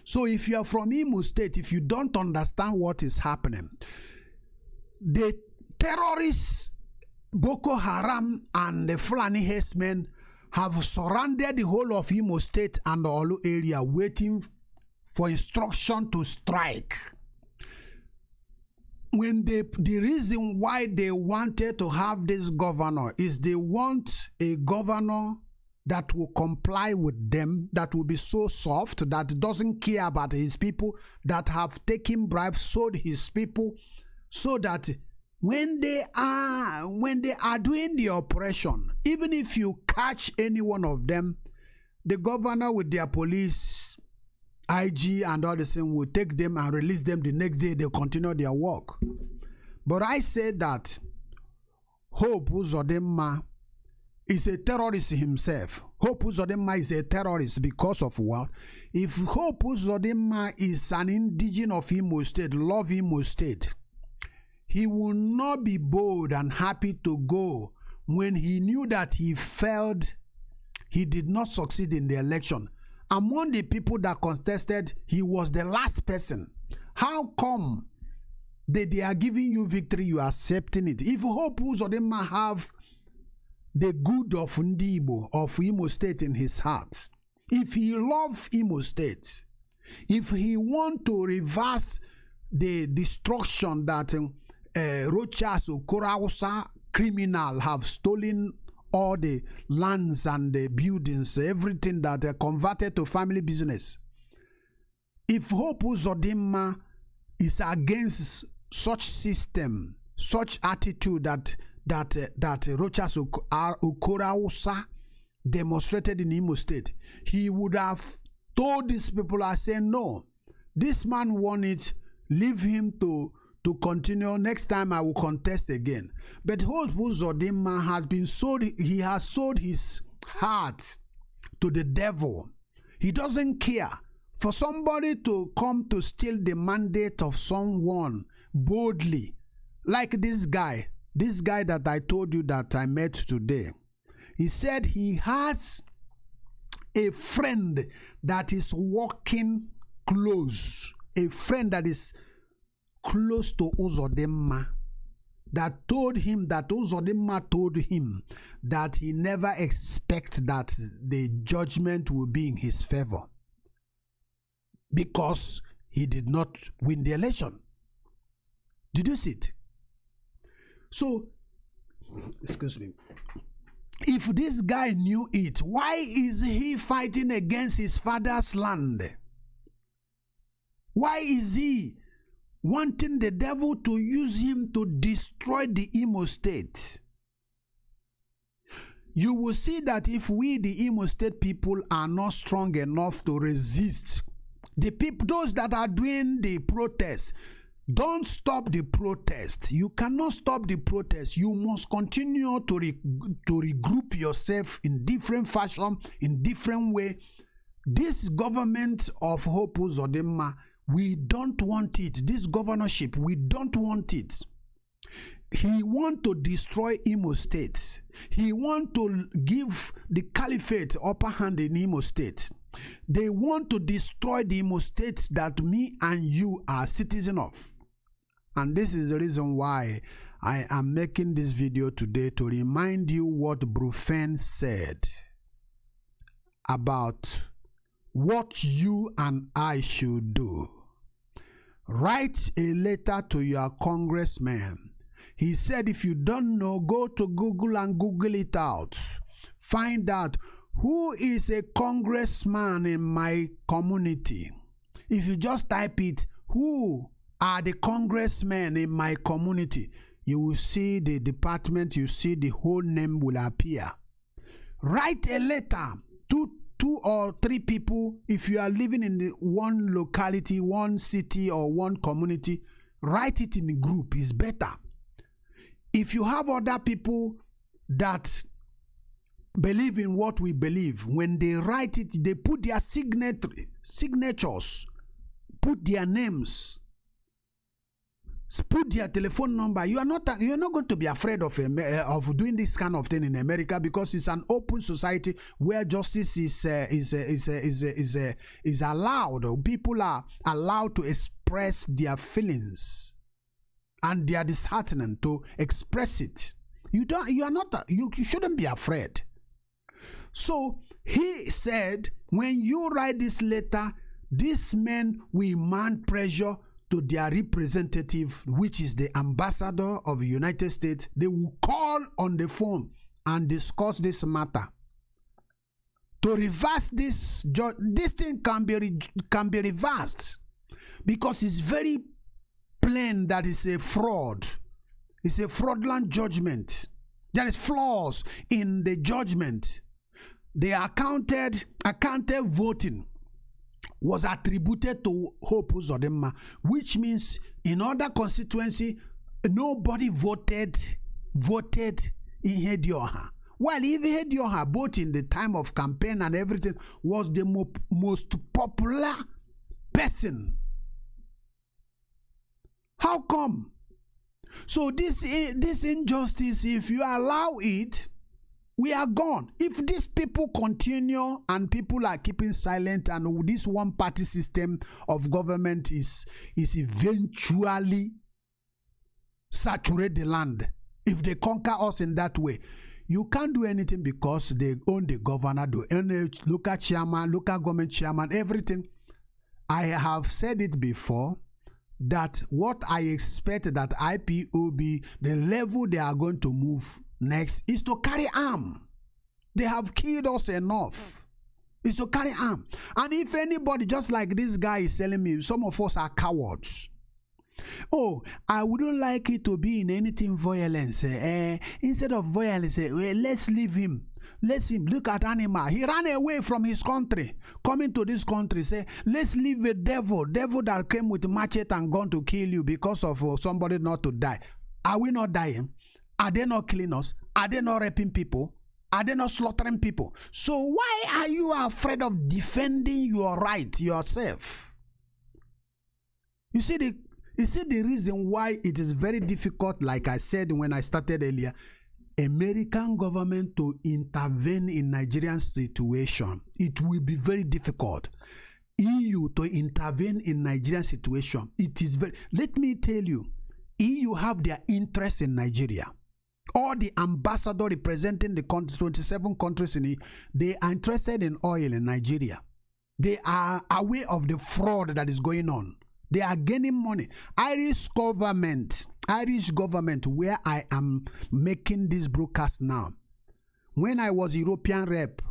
So if you are from Imo State, if you don't understand what is happening, the terrorists Boko Haram and the Fulani herdsmen have surrounded the whole of Imo State and the Olu area, waiting for instruction to strike. When the reason why they wanted to have this governor is they want a governor that will comply with them, that will be so soft, that doesn't care about his people, that have taken bribes, sold his people, so that when they are doing the operation, even if you catch any one of them, the governor with their police, IG and all the same will take them and release them. The next day they continue their work. But I said that Hope Uzodima is a terrorist himself. Hope Uzodima is a terrorist because of what? If Hope Uzodima is an indigenous of Imo State, love Imo State, he will not be bold and happy to go when he knew that he failed, he did not succeed in the election. Among the people that contested, he was the last person. How come they are giving you victory, you are accepting it? If Hope Uzodima have the good of Ndibo, of Imo State in his heart, if he love Imo State, if he want to reverse the destruction that Rochas Okorausa criminal have stolen all the lands and the buildings, everything that are converted to family business. If Hope Uzodima is against such system, such attitude that Rochas Okorausa demonstrated in Imo State, he would have told these people, I say, no, this man won it, leave him to continue. Next time I will contest again. But Hope Uzodima has been sold, he has sold his heart to the devil. He doesn't care. For somebody to come to steal the mandate of someone boldly, like this guy that I told you that I met today. He said he has a friend that is walking close, a friend that is close to Uzodima, that told him that Uzodima told him that he never expect that the judgment will be in his favor because he did not win the election. Did you see it? So, excuse me. If this guy knew it, why is he fighting against his father's land? Why is he wanting the devil to use him to destroy the Imo State? You will see that if we, the Imo State people, are not strong enough to resist, the people, those that are doing the protests, don't stop the protest. You cannot stop the protest. You must continue to regroup yourself in different fashion, in different way. This government of Hope Uzodima, we don't want it. This governorship, we don't want it. He want to destroy Imo State. He want to give the caliphate upper hand in Imo State. They want to destroy the Imo State that me and you are citizens of. And this is the reason why I am making this video today, to remind you what Brufen said about what you and I should do. Write a letter to your congressman. He said, if you don't know, go to Google and Google it out. Find out who is a congressman in my community. If you just type it, who are the congressmen in my community, you will see the department, you see the whole name will appear. Write a letter to 2 or 3 people. If you are living in the one locality, one city or one community, write it in a group is better. If you have other people that believe in what we believe, when they write it, they put their signatures, put their names, put their telephone number. You're not going to be afraid of doing this kind of thing in America, because it's an open society where justice is allowed. People are allowed to express their feelings, and they are disheartened to express it. You shouldn't be afraid. So he said, when you write this letter, these men will mount pressure to their representative, which is the ambassador of the United States. They will call on the phone and discuss this matter. To reverse this thing can be reversed, because it's very plain that it's a fraud. It's a fraudulent judgment. There is flaws in the judgment. The accounted voting was attributed to Hope Uzodima, which means in other constituency, nobody voted Ihedioha. While Ihedioha, both in the time of campaign and everything, was the most popular person. How come? So this injustice, if you allow it, we are gone. If these people continue and people are keeping silent, and this one-party system of government is eventually saturate the land, if they conquer us in that way, you can't do anything, because they own the governor, they own the local chairman, local government chairman, everything. I have said it before, that what I expect that IPOB, the level they are going to move next, is to carry arm. They have killed us enough. Is to carry arm. And if anybody, just like this guy is telling me, some of us are cowards. Oh, I wouldn't like it to be in anything violence. Instead of violence, let's leave him. Let him look at animal. He ran away from his country, coming to this country. Say, let's leave a devil that came with machete and gun to kill you because of somebody not to die. Are we not dying? Are they not killing us? Are they not raping people? Are they not slaughtering people? So why are you afraid of defending your right yourself? You see the reason why it is very difficult, like I said when I started earlier, American government to intervene in Nigerian situation. It will be very difficult. EU to intervene in Nigerian situation. It is very, let me tell you, EU have their interest in Nigeria. All the ambassador representing the 27 countries in it, they are interested in oil in Nigeria. They are aware of the fraud that is going on. They are gaining money. Irish government, where I am making this broadcast now. When I was European rep,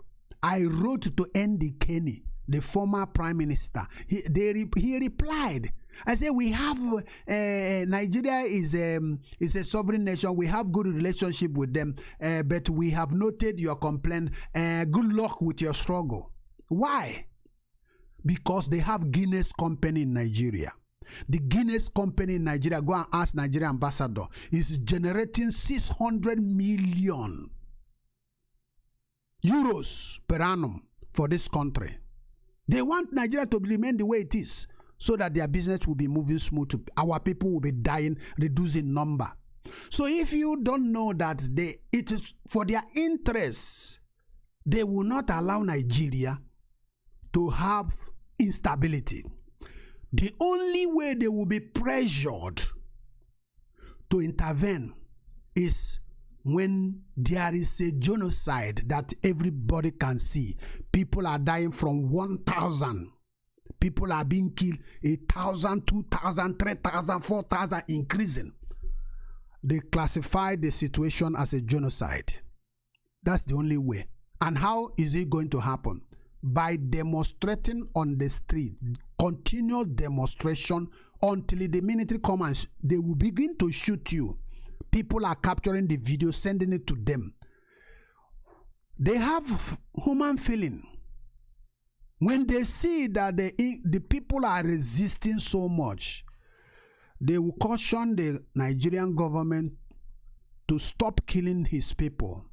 I wrote to Nnamdi Kanu, the former prime minister. He replied. I said, we have Nigeria is a sovereign nation. We have good relationship with them, but we have noted your complaint. Good luck with your struggle. Why? Because they have Guinness company in Nigeria. The Guinness company in Nigeria, go and ask Nigerian ambassador, is generating 600 million euros per annum for this country. They want Nigeria to remain the way it is, so that their business will be moving smooth. Our people will be dying, reducing number. So if you don't know that it is for their interests, they will not allow Nigeria to have instability. The only way they will be pressured to intervene is when there is a genocide that everybody can see. People are dying from 1,000. People are being killed, 1,000, 2,000, 3,000, 4,000, increasing. They classify the situation as a genocide. That's the only way. And how is it going to happen? By demonstrating on the street, continuous demonstration until the military comes, they will begin to shoot you. People are capturing the video, sending it to them. They have human feeling. When they see that the people are resisting so much, they will caution the Nigerian government to stop killing his people.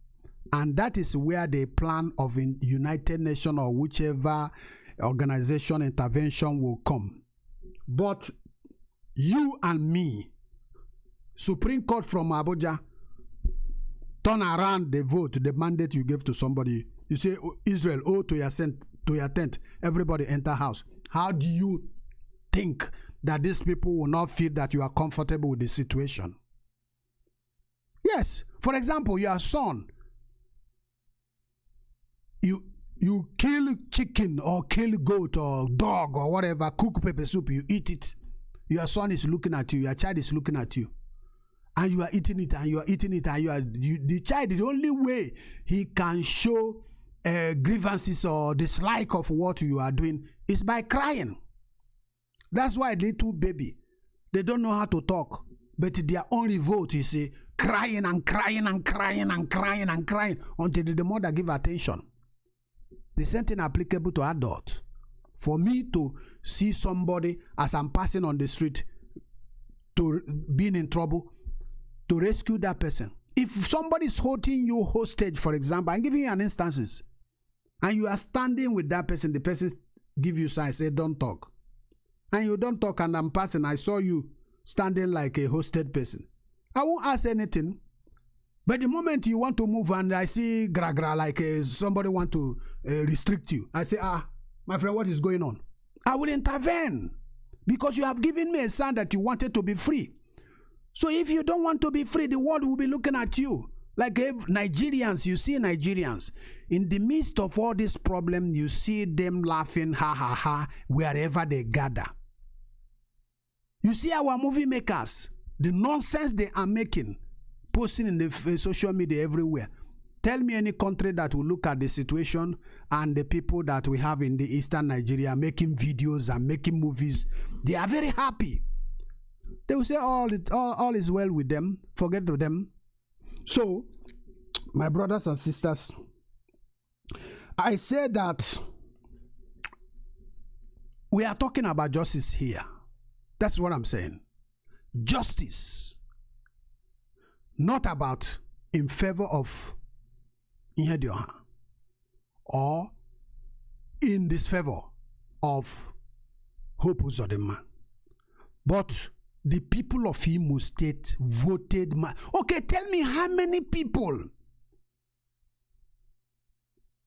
And that is where the plan of United Nations or whichever organization intervention will come. But you and me, Supreme Court from Abuja, turn around the vote, the mandate you gave to somebody. You say, Israel, to your tent, everybody enter house. How do you think that these people will not feel that you are comfortable with the situation? Yes. For example, your son, you kill chicken or kill goat or dog or whatever, cook pepper soup, you eat it. Your son is looking at you, your child is looking at you. And you are eating it, and you are eating it, and the child, the only way he can show grievances or dislike of what you are doing is by crying. That's why little baby, they don't know how to talk, but their only vote is crying and crying and crying and crying and crying until the mother give attention. The same thing applicable to adults. For me to see somebody as I'm passing on the street to being in trouble, to rescue that person. If somebody is holding you hostage, for example, I'm giving you an instances, and you are standing with that person, the person give you sign, say don't talk, and you don't talk, and I'm passing, I saw you standing like a hosted person, I won't ask anything. But the moment you want to move and I see gra like somebody want to restrict you, I say, my friend, what is going on? I will intervene because you have given me a sign that you wanted to be free. So if you don't want to be free, the world will be looking at you. Like Nigerians, you see Nigerians, in the midst of all this problem, you see them laughing, ha ha ha, wherever they gather. You see our movie makers, the nonsense they are making, posting in the social media everywhere. Tell me any country that will look at the situation and the people that we have in the eastern Nigeria making videos and making movies. They are very happy. They will say all is well with them. Forget them. So, my brothers and sisters, I say that we are talking about justice here. That's what I'm saying. Justice. Not about in favor of Ihedioha or in disfavor of Hope Uzodima. But the people of Imo State voted. Okay, tell me how many people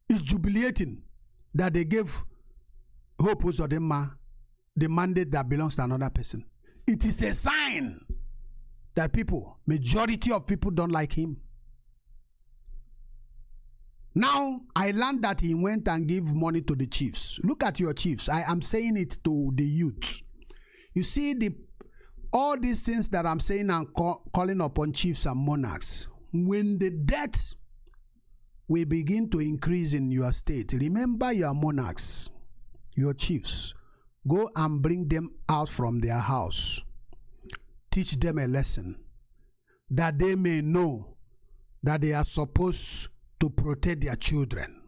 is jubilating that they gave Hope Uzodima the mandate that belongs to another person. It is a sign that majority of people don't like him. Now, I learned that he went and gave money to the chiefs. Look at your chiefs. I am saying it to the youth. You see, all these things that I'm saying and calling upon chiefs and monarchs, when the debt will begin to increase in your state, remember your monarchs, your chiefs. Go and bring them out from their house. Teach them a lesson that they may know that they are supposed to protect their children.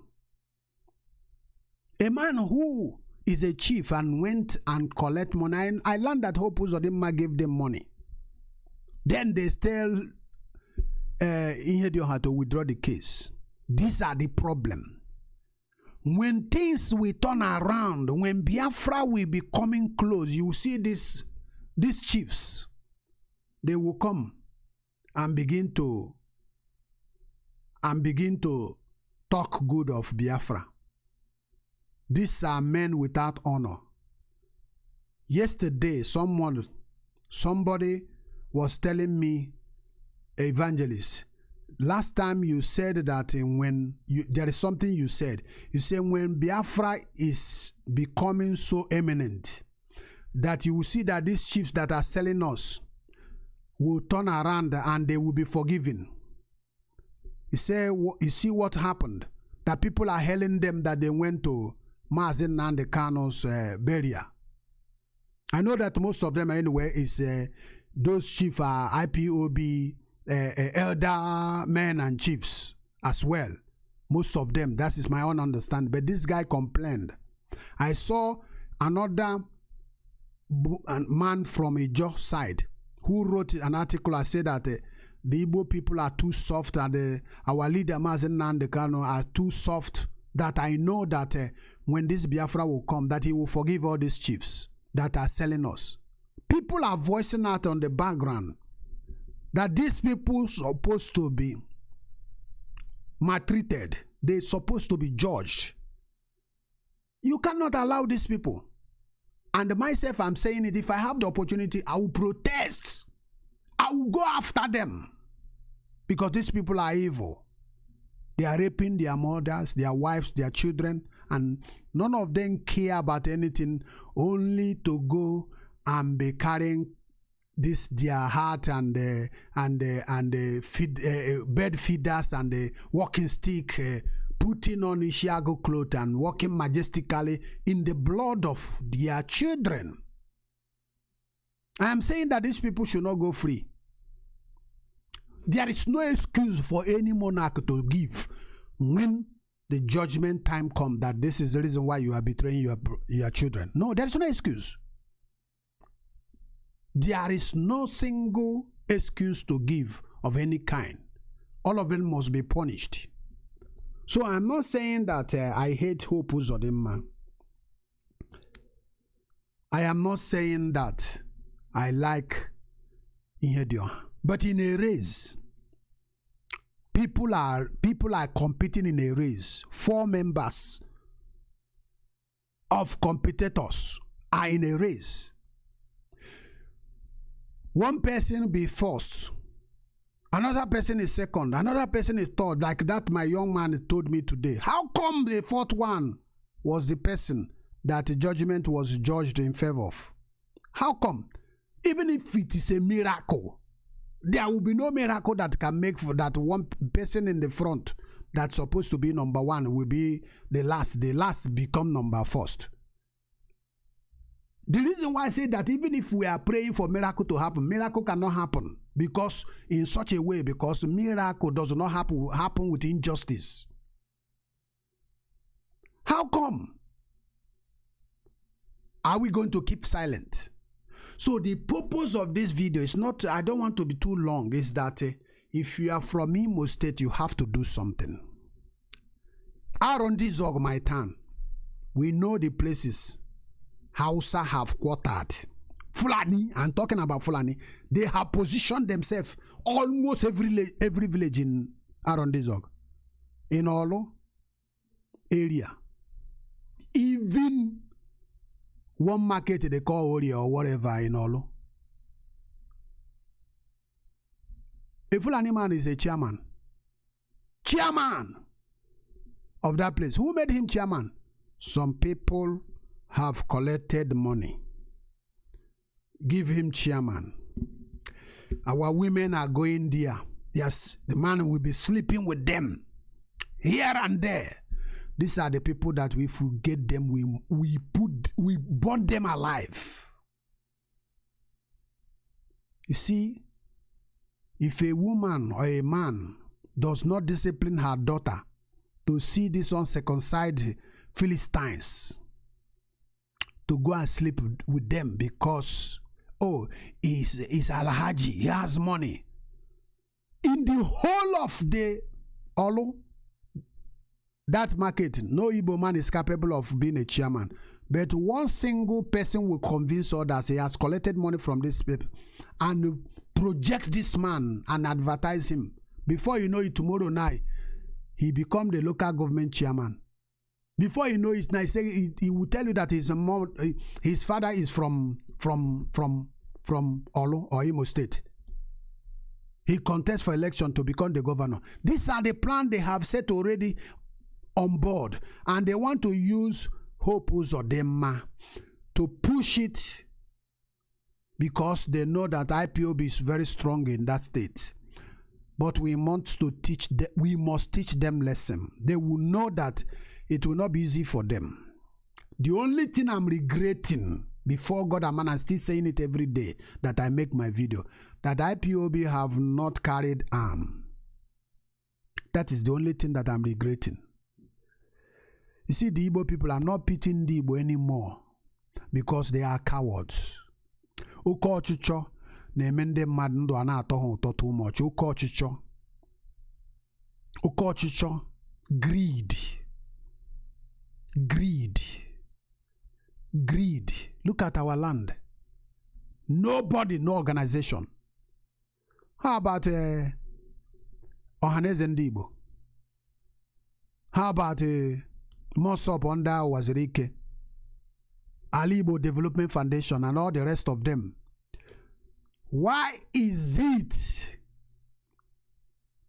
A man who is a chief and went and collect money, and I learned that Hope Uzodima gave them money. Then they tell Ihedioha to withdraw the case. These are the problem. When things will turn around, when Biafra will be coming close, you see these chiefs, they will come and begin to talk good of Biafra. These are men without honor. Yesterday, somebody was telling me, evangelist, last time you said that there is something you said. You said when Biafra is becoming so eminent that you will see that these chiefs that are selling us will turn around and they will be forgiven. You say, you see what happened? That people are hailing them that they went to Nnamdi Kanu's burial. I know that most of them anyway is those chiefs are IPOB elder men and chiefs as well. Most of them, that is my own understanding. But this guy complained. I saw another man from Ijo side who wrote an article. I said that the Igbo people are too soft and our leader Nnamdi Kanu are too soft, that I know that when this Biafra will come, that he will forgive all these chiefs that are selling us. People are voicing out on the background that these people are supposed to be maltreated. They're supposed to be judged. You cannot allow these people. And myself, I'm saying it, if I have the opportunity, I will protest. I will go after them. Because these people are evil. They are raping their mothers, their wives, their children, and none of them care about anything, only to go and be carrying this their heart and bed feeders and the walking stick, putting on Ishiago clothes and walking majestically in the blood of their children. I am saying that these people should not go free. There is no excuse for any monarch to give when the judgment time comes that this is the reason why you are betraying your children. No, there is no excuse. There is no single excuse to give of any kind. All of them must be punished. So I'm not saying that I hate Hope Uzodima. I am not saying that I like Ihedioha. But in a race, people are competing in a race. 4 members of competitors are in a race. One person be first, another person is second, another person is third, like that my young man told me today. How come the 4th one was the person that the judgment was judged in favor of? How come? Even if it is a miracle, there will be no miracle that can make for that one person in the front that's supposed to be number 1 will be the last become number 1st. The reason why I say that even if we are praying for miracle to happen, miracle cannot happen because in such a way, because miracle does not happen with injustice. How come? Are we going to keep silent? So the purpose of this video is not, I don't want to be too long, is that if you are from Imo State, you have to do something. Arondizog, my town. We know the places Hausa have quartered. Fulani, I'm talking about Fulani. They have positioned themselves almost every village in Arondizog. In Olo area. Even one market they call Ori or whatever in Olo. A Fulani man is a chairman. Chairman of that place. Who made him chairman? Some people have collected money. Give him chairman. Our women are going there. Yes, the man will be sleeping with them. Here and there. These are the people that we forget them, we burn them alive. You see, if a woman or a man does not discipline her daughter to see these uncircumcised Philistines, to go and sleep with them because, oh, he's Alhaji, he has money. In the whole of the Olo, that market, no Igbo man is capable of being a chairman. But one single person will convince others he has collected money from this people and project this man and advertise him. Before you know it, tomorrow night, he become the local government chairman. Before you know it, now he will tell you that his father is from Olo or Imo State. He contests for election to become the governor. These are the plans they have set already on board, and they want to use Hope Uzodima to push it because they know that IPOB is very strong in that state. But we must teach them lesson. They will know that it will not be easy for them. The only thing I'm regretting before God and man, I'm still saying it every day that I make my video, that IPOB have not carried arm. That is the only thing that I'm regretting. You see, the Igbo people, I'm not pitying the Igbo anymore because they are cowards. Uko ọchịchọ na-eme ndị mmadụ ndụ a na-atọ ha ụtọ too much. Uko ọchịchọ, greed. Look at our land. Nobody, no organization. How about Ohaneze ndị Igbo? How about Mosop under Wazirike, Alibo Development Foundation, and all the rest of them? Why is it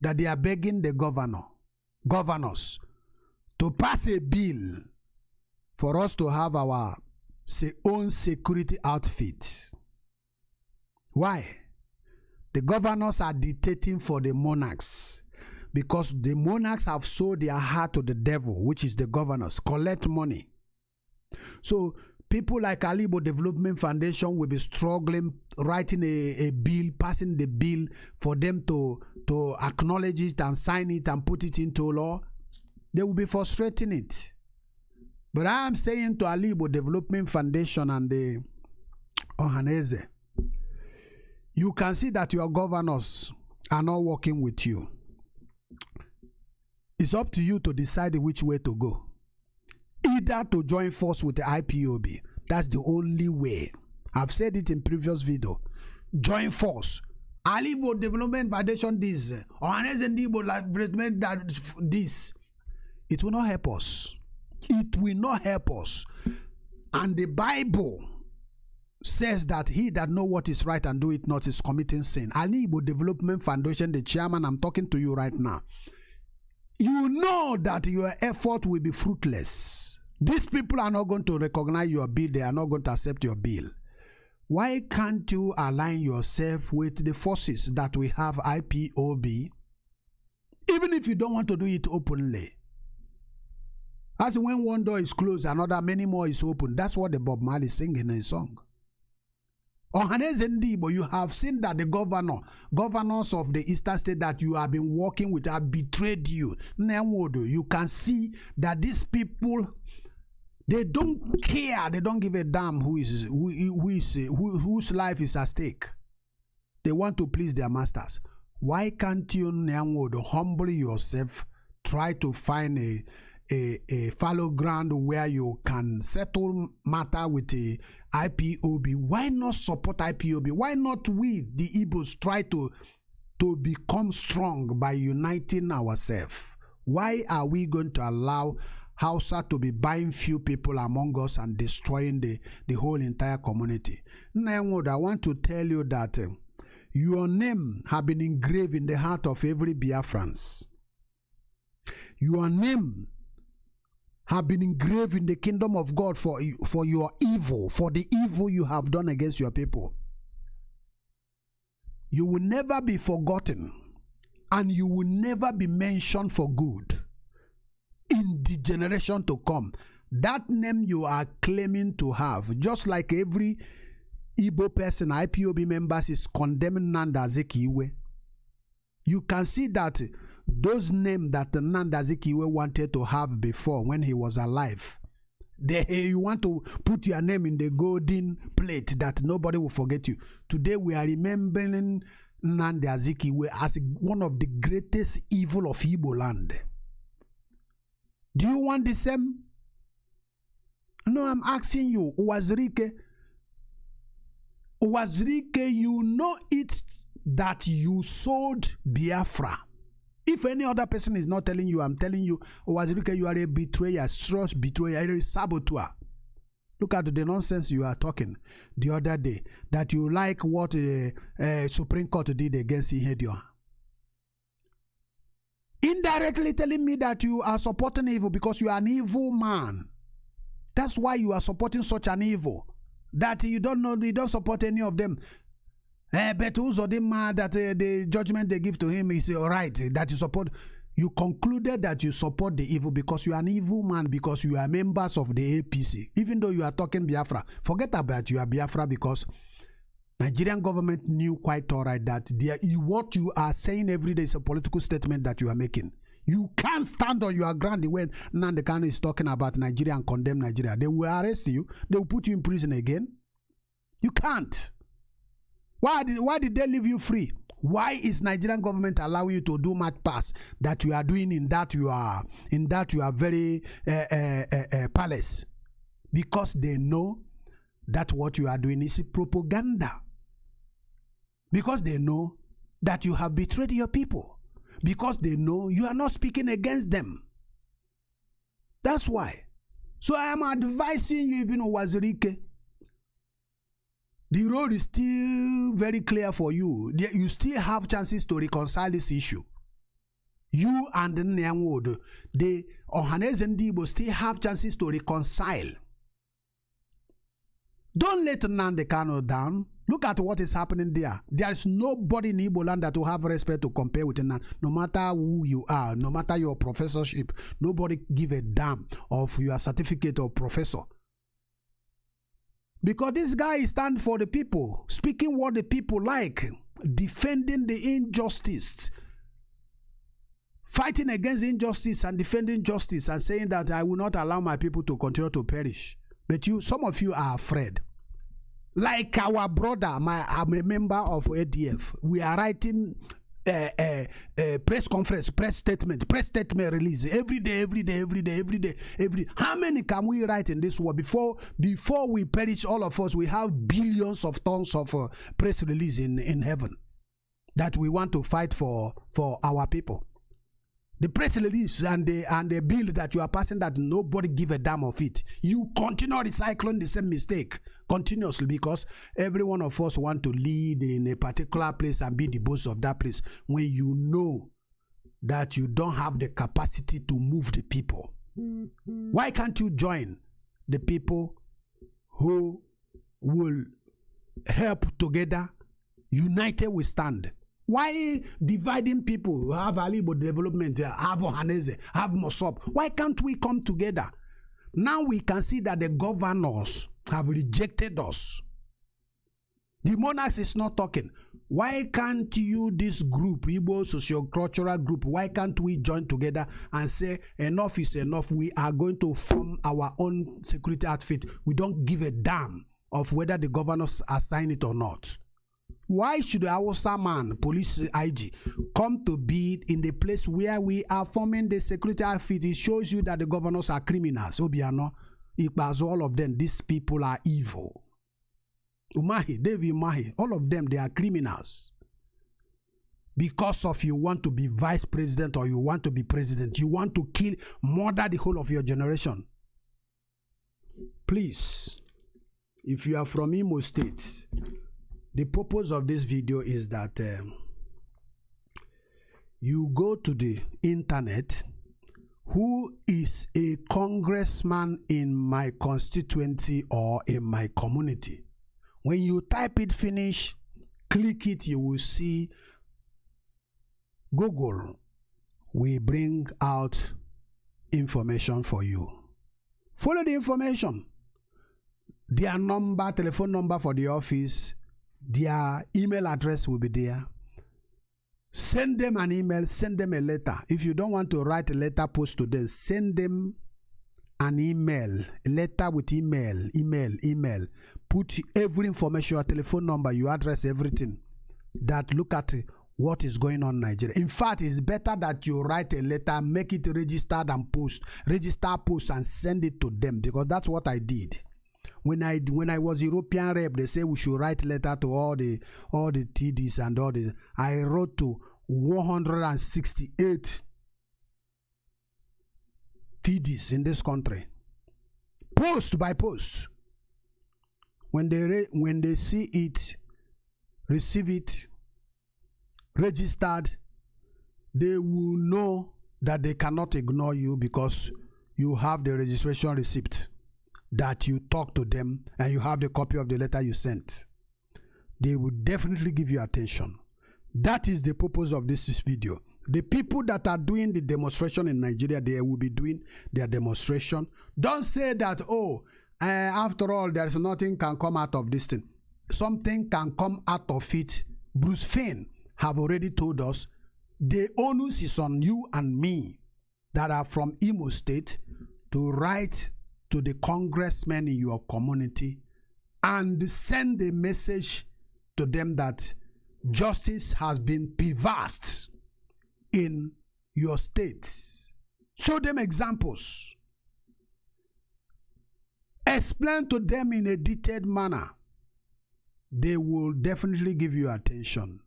that they are begging the governors to pass a bill for us to have our own security outfit? Why? The governors are dictating for the monarchs because the monarchs have sold their heart to the devil, which is the governors, collect money. So people like Alibo Development Foundation will be struggling, writing a bill, passing the bill for them to acknowledge it and sign it and put it into law. They will be frustrating it. But I am saying to Alibo Development Foundation and the Ohaneze, you can see that your governors are not working with you. It's up to you to decide which way to go. Either to join force with the IPOB. That's the only way. I've said it in previous video. Join force. Alibo Development Foundation this. Ohaneze Development this. It will not help us. It will not help us. And the Bible says that he that know what is right and do it not is committing sin. Alibo Development Foundation, the chairman, I'm talking to you right now. You know that your effort will be fruitless. These people are not going to recognize your bill. They are not going to accept your bill. Why can't you align yourself with the forces that we have IPOB? Even if you don't want to do it openly. As when one door is closed, many more is open. That's what the Bob Marley sing in his song. Ohaneze ndị Igbo, you have seen that the governors of the Eastern State that you have been working with have betrayed you. You can see that these people, they don't care. They don't give a damn whose life is at stake. They want to please their masters. Why can't you humble yourself, try to find a fallow ground where you can settle matter with the IPOB. Why not support IPOB? Why not we, the Igbos, try to become strong by uniting ourselves? Why are we going to allow Hausa to be buying few people among us and destroying the whole entire community? Nnamdi, I want to tell you that your name have been engraved in the heart of every Biafrans. Your name have been engraved in the kingdom of God for your evil, for the evil you have done against your people. You will never be forgotten, and you will never be mentioned for good in the generation to come. That name you are claiming to have, just like every Igbo person, IPOB members, is condemning Nnamdi Azikiwe. You can see that those names that Nnamdi Azikiwe wanted to have before when he was alive, you want to put your name in the golden plate that nobody will forget you. Today we are remembering Nnamdi Azikiwe as one of the greatest evil of Igbo land. Do you want the same? No, I'm asking you, Wazirike, you know it that you sold Biafra. If any other person is not telling you, I'm telling you, Wazirike, you are a betrayer, trust betrayer, a saboteur. Look at the nonsense you are talking the other day, that you like what Supreme Court did against Ihedioha. Indirectly telling me that you are supporting evil because you are an evil man. That's why you are supporting such an evil. That you don't know, you don't support any of them. But Uzodima, that the judgment they give to him is right, that you support. You concluded that you support the evil because you are an evil man, because you are members of the APC. Even though you are talking Biafra, forget about you are Biafra, because Nigerian government knew quite all right that what you are saying every day is a political statement that you are making. You can't stand on your ground when Nnamdi Kanu is talking about Nigeria and condemn Nigeria. They will arrest you. They will put you in prison again. You can't. Why did they leave you free? Why is Nigerian government allowing you to do mad pass that you are doing in that you are very palace? Because they know that what you are doing is propaganda. Because they know that you have betrayed your people. Because they know you are not speaking against them. That's why. So I am advising you, even Wazirike, the road is still very clear for you. You still have chances to reconcile this issue. You and Nnamdi, the Ohaneze Ndigbo, still have chances to reconcile. Don't let Nnamdi Kanu down. Look at what is happening there. There is nobody in Igbo land that will have respect to compare with Nnamdi. No matter who you are, no matter your professorship, nobody give a damn of your certificate of professor. Because this guy stands for the people, speaking what the people like, defending the injustice, fighting against injustice and defending justice, and saying that I will not allow my people to continue to perish. But some of you are afraid. Like our brother, I'm a member of ADF. We are writing press conference, press statement release every day. How many can we write in this world before we perish? All of us, we have billions of tons of press release in heaven that we want to fight for our people. The press release and the bill that you are passing that nobody give a damn of it. You continue recycling the same mistake continuously because every one of us want to lead in a particular place and be the boss of that place when you know that you don't have the capacity to move the people. Why can't you join the people who will help together? United we stand. Why dividing people? Have Alibo development, have Ohaneze, have Mosop. Why can't we come together? Now we can see that the governors have rejected us. The monarchs is not talking. Why can't you, this group, Igbo socio-cultural group, why can't we join together and say enough is enough? We are going to form our own security outfit. We don't give a damn of whether the governors assign it or not. Why should the Hausa man, police IG, come to be in the place where we are forming the security outfit? It shows you that the governors are criminals. Obiano, Ikbazo, all of them, these people are evil. Umahi, David Umahi, all of them, they are criminals. Because of you want to be vice president or you want to be president, you want to kill, murder the whole of your generation. Please, if you are from Imo State, the purpose of this video is that you go to the internet, who is a congressman in my constituency or in my community. When you type it finish, click it, you will see Google will bring out information for you. Follow the information. Their number, telephone number for the office, their email address will be there. Send them an email, send them a letter. If you don't want to write a letter post to them, send them an email, a letter with email. Put every information, your telephone number, your address, everything. That look at what is going on in Nigeria. In fact, it's better that you write a letter, make it registered and post, and send it to them, because that's what I did. When I was European rep, they say we should write letter to all the TDs and all the. I wrote to 168 TDs in this country, post by post. When they see it, receive it, registered, they will know that they cannot ignore you because you have the registration receipt that you talk to them and you have the copy of the letter you sent. They will definitely give you attention. That is the purpose of this video. The people that are doing the demonstration in Nigeria, they will be doing their demonstration. Don't say that, after all, there is nothing can come out of this thing. Something can come out of it. Bruce Fein have already told us the onus is on you and me that are from Imo State to write to the congressmen in your community and send a message to them that justice has been reversed in your state. Show them examples. Explain to them in a detailed manner. They will definitely give you attention.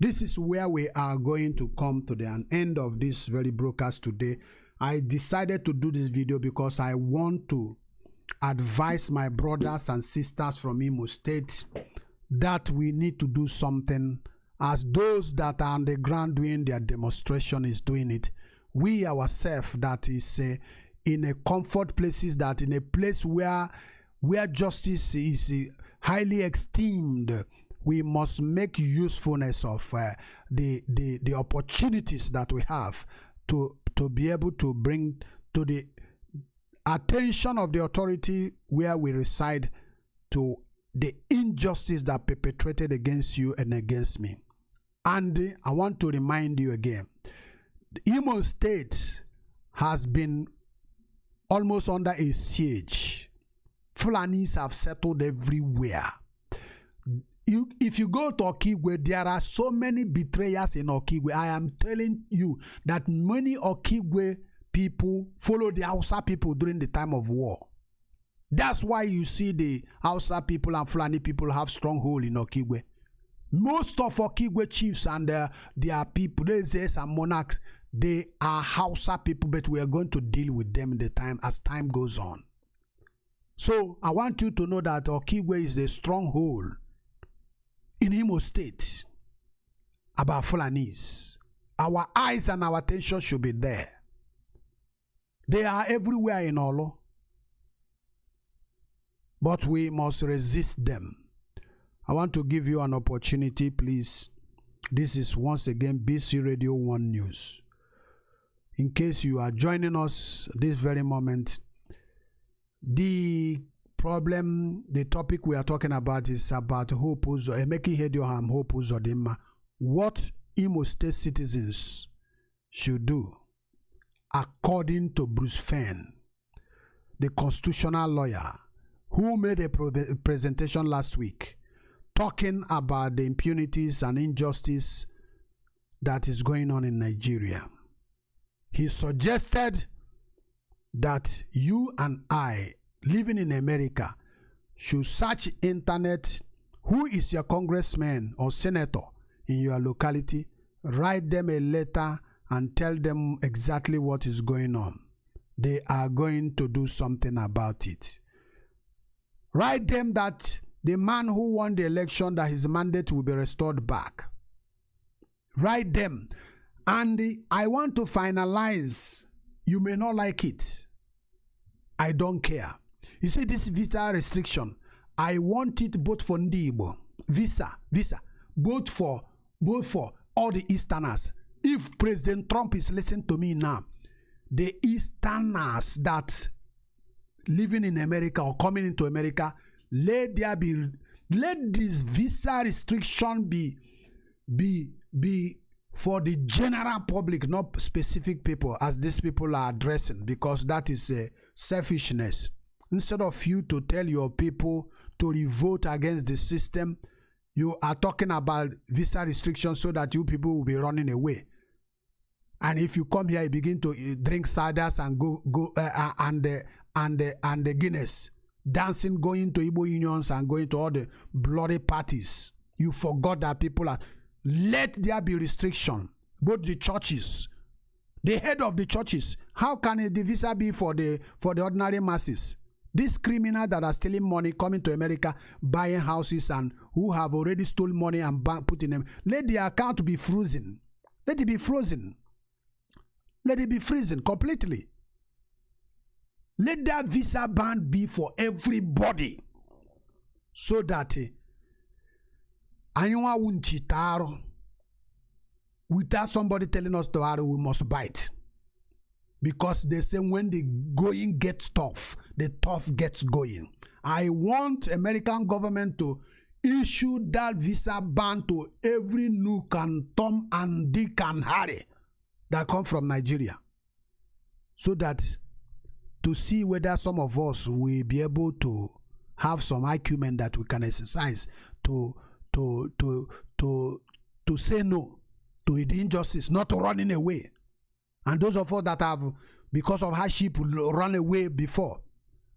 This is where we are going to come to the end of this very broadcast today. I decided to do this video because I want to advise my brothers and sisters from Imo State that we need to do something, as those that are on the ground doing their demonstration is doing it. We ourselves that is in a comfort places, that in a place where justice is highly esteemed, we must make usefulness of the opportunities that we have to be able to bring to the attention of the authority where we reside to the injustice that perpetrated against you and against me. And I want to remind you again, Imo State has been almost under a siege. Fulanis have settled everywhere. If you go to Okigwe, there are so many betrayers in Okigwe. I am telling you that many Okigwe people follow the Hausa people during the time of war. That's why you see the Hausa people and Fulani people have stronghold in Okigwe. Most of Okigwe chiefs and their people, and monarchs, they are Hausa people, but we are going to deal with them in the time as time goes on. So I want you to know that Okigwe is the stronghold in Imo State about Fulanis. Our eyes and our attention should be there. They are everywhere in Olo, but we must resist them. I want to give you an opportunity, please. This is once again BC Radio 1 News. In case you are joining us this very moment, the topic we are talking about is about Emeka Ihedioha and Hope Uzodima. What Imo State citizens should do, according to Bruce Fein, the constitutional lawyer, who made a presentation last week talking about the impunities and injustice that is going on in Nigeria. He suggested that you and I, living in America, should search internet, who is your congressman or senator in your locality, write them a letter and tell them exactly what is going on. They are going to do something about it. Write them that the man who won the election, that his mandate will be restored back. Write them. And I want to finalize. You may not like it. I don't care. You see, this visa restriction, I want it both for Ndibo, visa, both for all the Easterners. If President Trump is listening to me now, the Easterners that living in America or coming into America, let this visa restriction be for the general public, not specific people, as these people are addressing, because that is selfishness. Instead of you to tell your people to revolt against the system, you are talking about visa restrictions so that you people will be running away. And if you come here, you begin to drink ciders and and the Guinness, dancing, going to Igbo unions and going to all the bloody parties. You forgot that people are. Let there be restriction. Both the churches, the head of the churches. How can the visa be for the ordinary masses? These criminals that are stealing money, coming to America, buying houses, and who have already stolen money and put in them, let the account be frozen. Let it be frozen. Let it be frozen completely. Let that visa ban be for everybody, so that anyone won't cheat without somebody telling us to we must bite. Because they say when the going gets tough, the tough gets going. I want American government to issue that visa ban to every nook and Tom and Dick and Harry that come from Nigeria, so that to see whether some of us will be able to have some acumen that we can exercise to say no to the injustice, not running away. And those of us that have, because of hardship, run away before,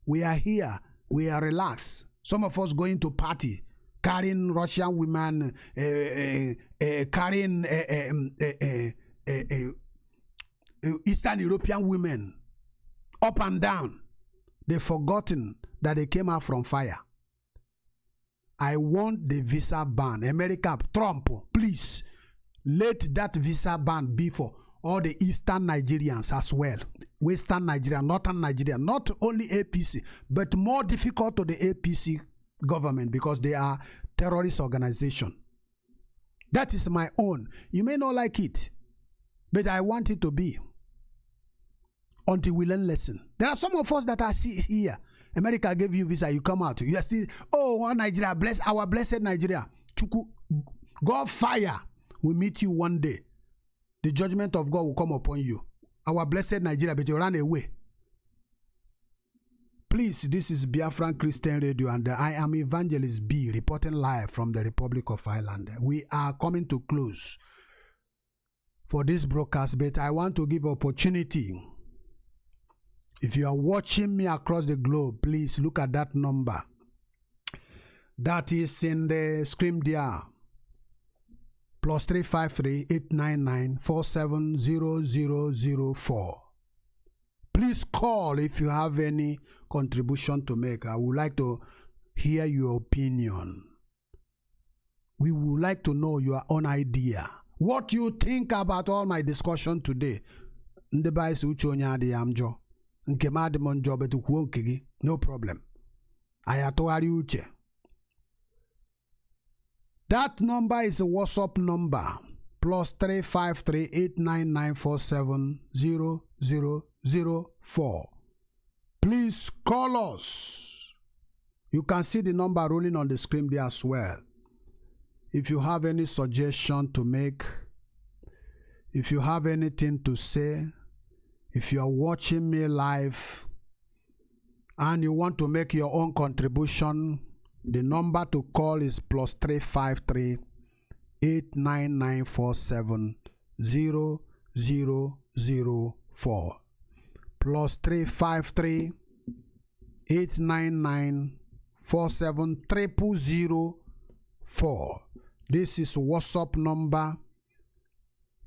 we are here, we are relaxed. Some of us going to party, carrying Russian women, carrying Eastern European women, up and down. They've forgotten that they came out from fire. I want the visa ban. America, Trump, please, let that visa ban be for all the Eastern Nigerians as well. Western Nigeria, Northern Nigeria, not only APC, but more difficult to the APC government because they are terrorist organization. That is my own. You may not like it, but I want it to be. Until we learn lesson. There are some of us that are here. America gave you visa, you come out. You are still, one Nigeria, bless our blessed Nigeria. Chuku, God fire will meet you one day. The judgment of God will come upon you. Our blessed Nigeria, but you ran away. Please, this is Biafran Christian Radio, and I am Evangelist B, reporting live from the Republic of Ireland. We are coming to close for this broadcast, but I want to give opportunity. If you are watching me across the globe, please look at that number. That is in the screen there. +353 899 470004. Please call if you have any contribution to make. I would like to hear your opinion. We would like to know your own idea. What you think about all my discussion today. No problem. That number is a WhatsApp number. +353 899 470004. Please call us. You can see the number rolling on the screen there as well. If you have any suggestion to make, if you have anything to say, if you are watching me live and you want to make your own contribution, The number to call is +353 89947 0004. +353 89947 0004. This is WhatsApp number.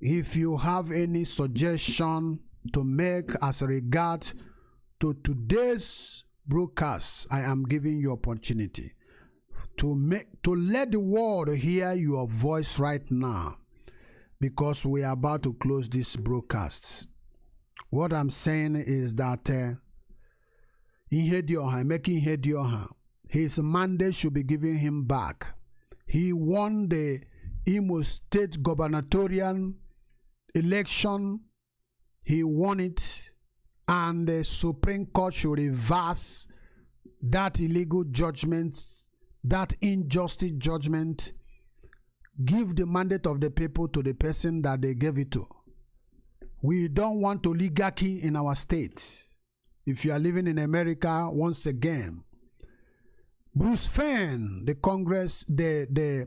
If you have any suggestion to make as regards to today's broadcast, I am giving you opportunity to let the world hear your voice right now, because we are about to close this broadcast. What I'm saying is that Emeka Ihedioha, his mandate should be given him back. He won the Imo State gubernatorial election. He won it, and the Supreme Court should reverse that illegal judgment, that injustice judgment, give the mandate of the people to the person that they gave it to. We don't want oligarchy in our state. If you are living in America, once again, Bruce Fein, the Congress, the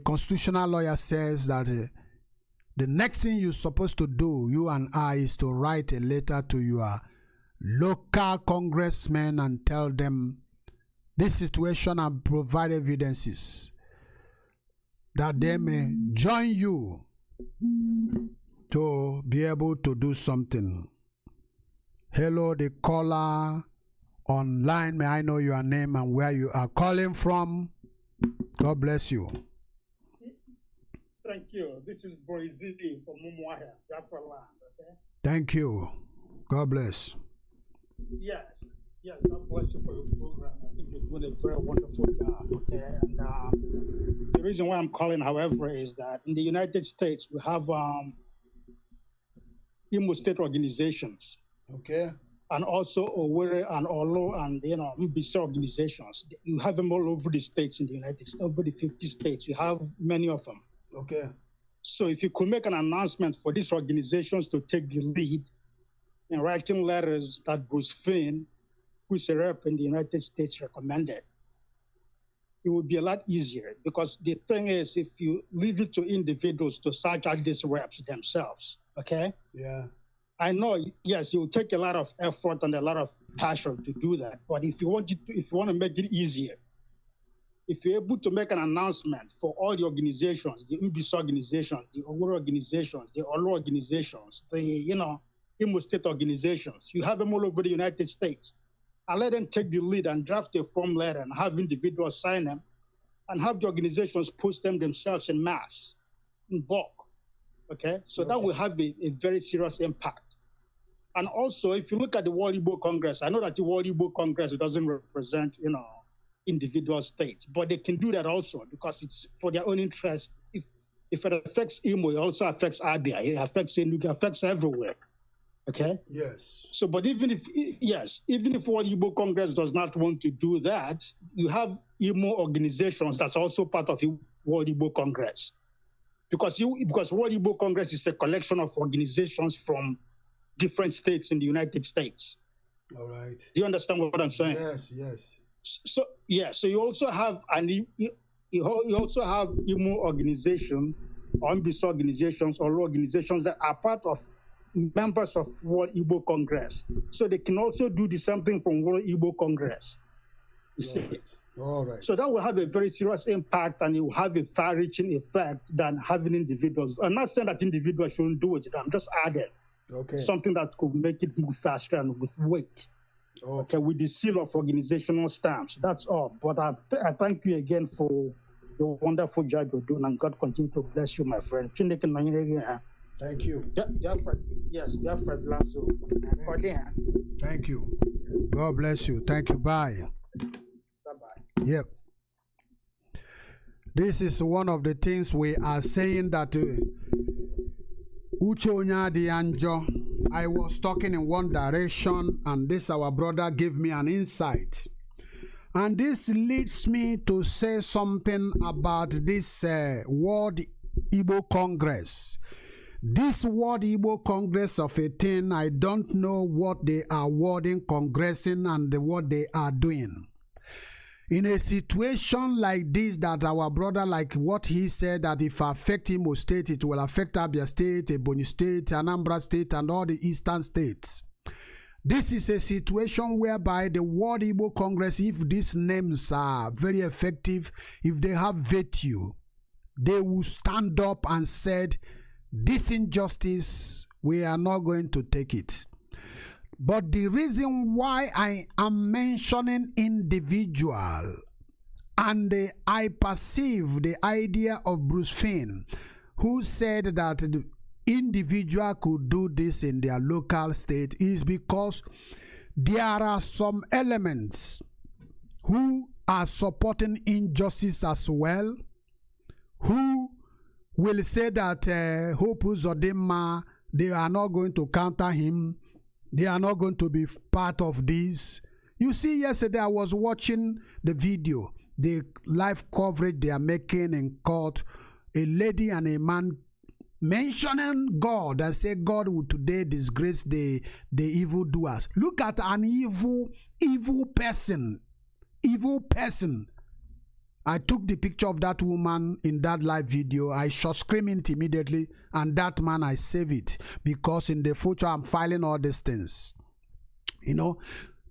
constitutional lawyer says that the next thing you're supposed to do, you and I, is to write a letter to your local congressmen and tell them this situation and provide evidences that they may join you to be able to do something. Hello, the caller online. May I know your name and where you are calling from? God bless you. Thank you. This is Boizidi from Mumuaha, Biafran. Okay? Thank you. God bless. Yes. Yes, God bless you for your program. I think you're doing a very wonderful job. Okay. And the reason why I'm calling, however, is that in the United States we have Imo State organizations. Okay. And also Owerri and Olo and Mbisi organizations. You have them all over the states in the United States, over the 50 states. You have many of them. Okay. So if you could make an announcement for these organizations to take the lead in writing letters that Bruce Fein, who is a rep in the United States, recommended, it would be a lot easier. Because the thing is, if you leave it to individuals to search out these reps themselves, okay? Yeah. I know, yes, it will take a lot of effort and a lot of passion to do that. But if you want to make it easier, if you're able to make an announcement for all the organizations, the Mbisi organizations, the Owerri organizations, the Olo organizations, the Imo State organizations, you have them all over the United States, and let them take the lead and draft a form letter and have individuals sign them, and have the organizations post them themselves in mass, in bulk. Okay, so that will have a very serious impact. And also, if you look at the World Igbo Congress, I know that the World Igbo Congress doesn't represent, individual states, but they can do that also because it's for their own interest. If it affects Imo, it also affects Abia, it affects Enugu, it affects everywhere. Okay. Yes. So, but even if World Igbo Congress does not want to do that, you have Imo organizations that's also part of the World Igbo Congress. Because World Igbo Congress is a collection of organizations from different states in the United States. All right. Do you understand what I'm saying? Yes, yes. So you also have you also have Imo organization, or Mbisi organizations, or organizations that are part of members of World Igbo Congress. So they can also do the same thing from World Igbo Congress. You see? All right. So that will have a very serious impact, and it will have a far-reaching effect than having individuals. I'm not saying that individuals shouldn't do it. I'm just adding something that could make it move faster and with weight. Okay, with the seal of organizational stamps. That's all. But I thank you again for the wonderful job you're doing, and God continue to bless you, my friend. Thank you. Yes, Fred Lanzo. Thank you. God bless you. Thank you. Bye. Bye-bye. Yep. This is one of the things we are saying that Uchonya di Anjo, I was talking in one direction, and this our brother gave me an insight. And this leads me to say something about this World Igbo Congress. This World Igbo Congress of 18, I don't know what they are wording, congressing, and what they are doing. In a situation like this, that our brother, like what he said, that if affect Imo State, it will affect Abia State, Ebonyi State, Anambra State, and all the eastern states. This is a situation whereby the World Igbo Congress, if these names are very effective, if they have virtue, they will stand up and said, this injustice, we are not going to take it. But the reason why I am mentioning individual, and I perceive the idea of Bruce Finn, who said that the individual could do this in their local state, is because there are some elements who are supporting injustice as well, who will say that Hope Uzodima, they are not going to counter him. They are not going to be part of this. You see, yesterday I was watching the video, the live coverage they are making in court. A lady and a man mentioning God and say God will today disgrace the evildoers. Look at an evil person. Evil person. I took the picture of that woman in that live video. I shot screaming immediately, and that man, I save it, because in the future I'm filing all these things. You know,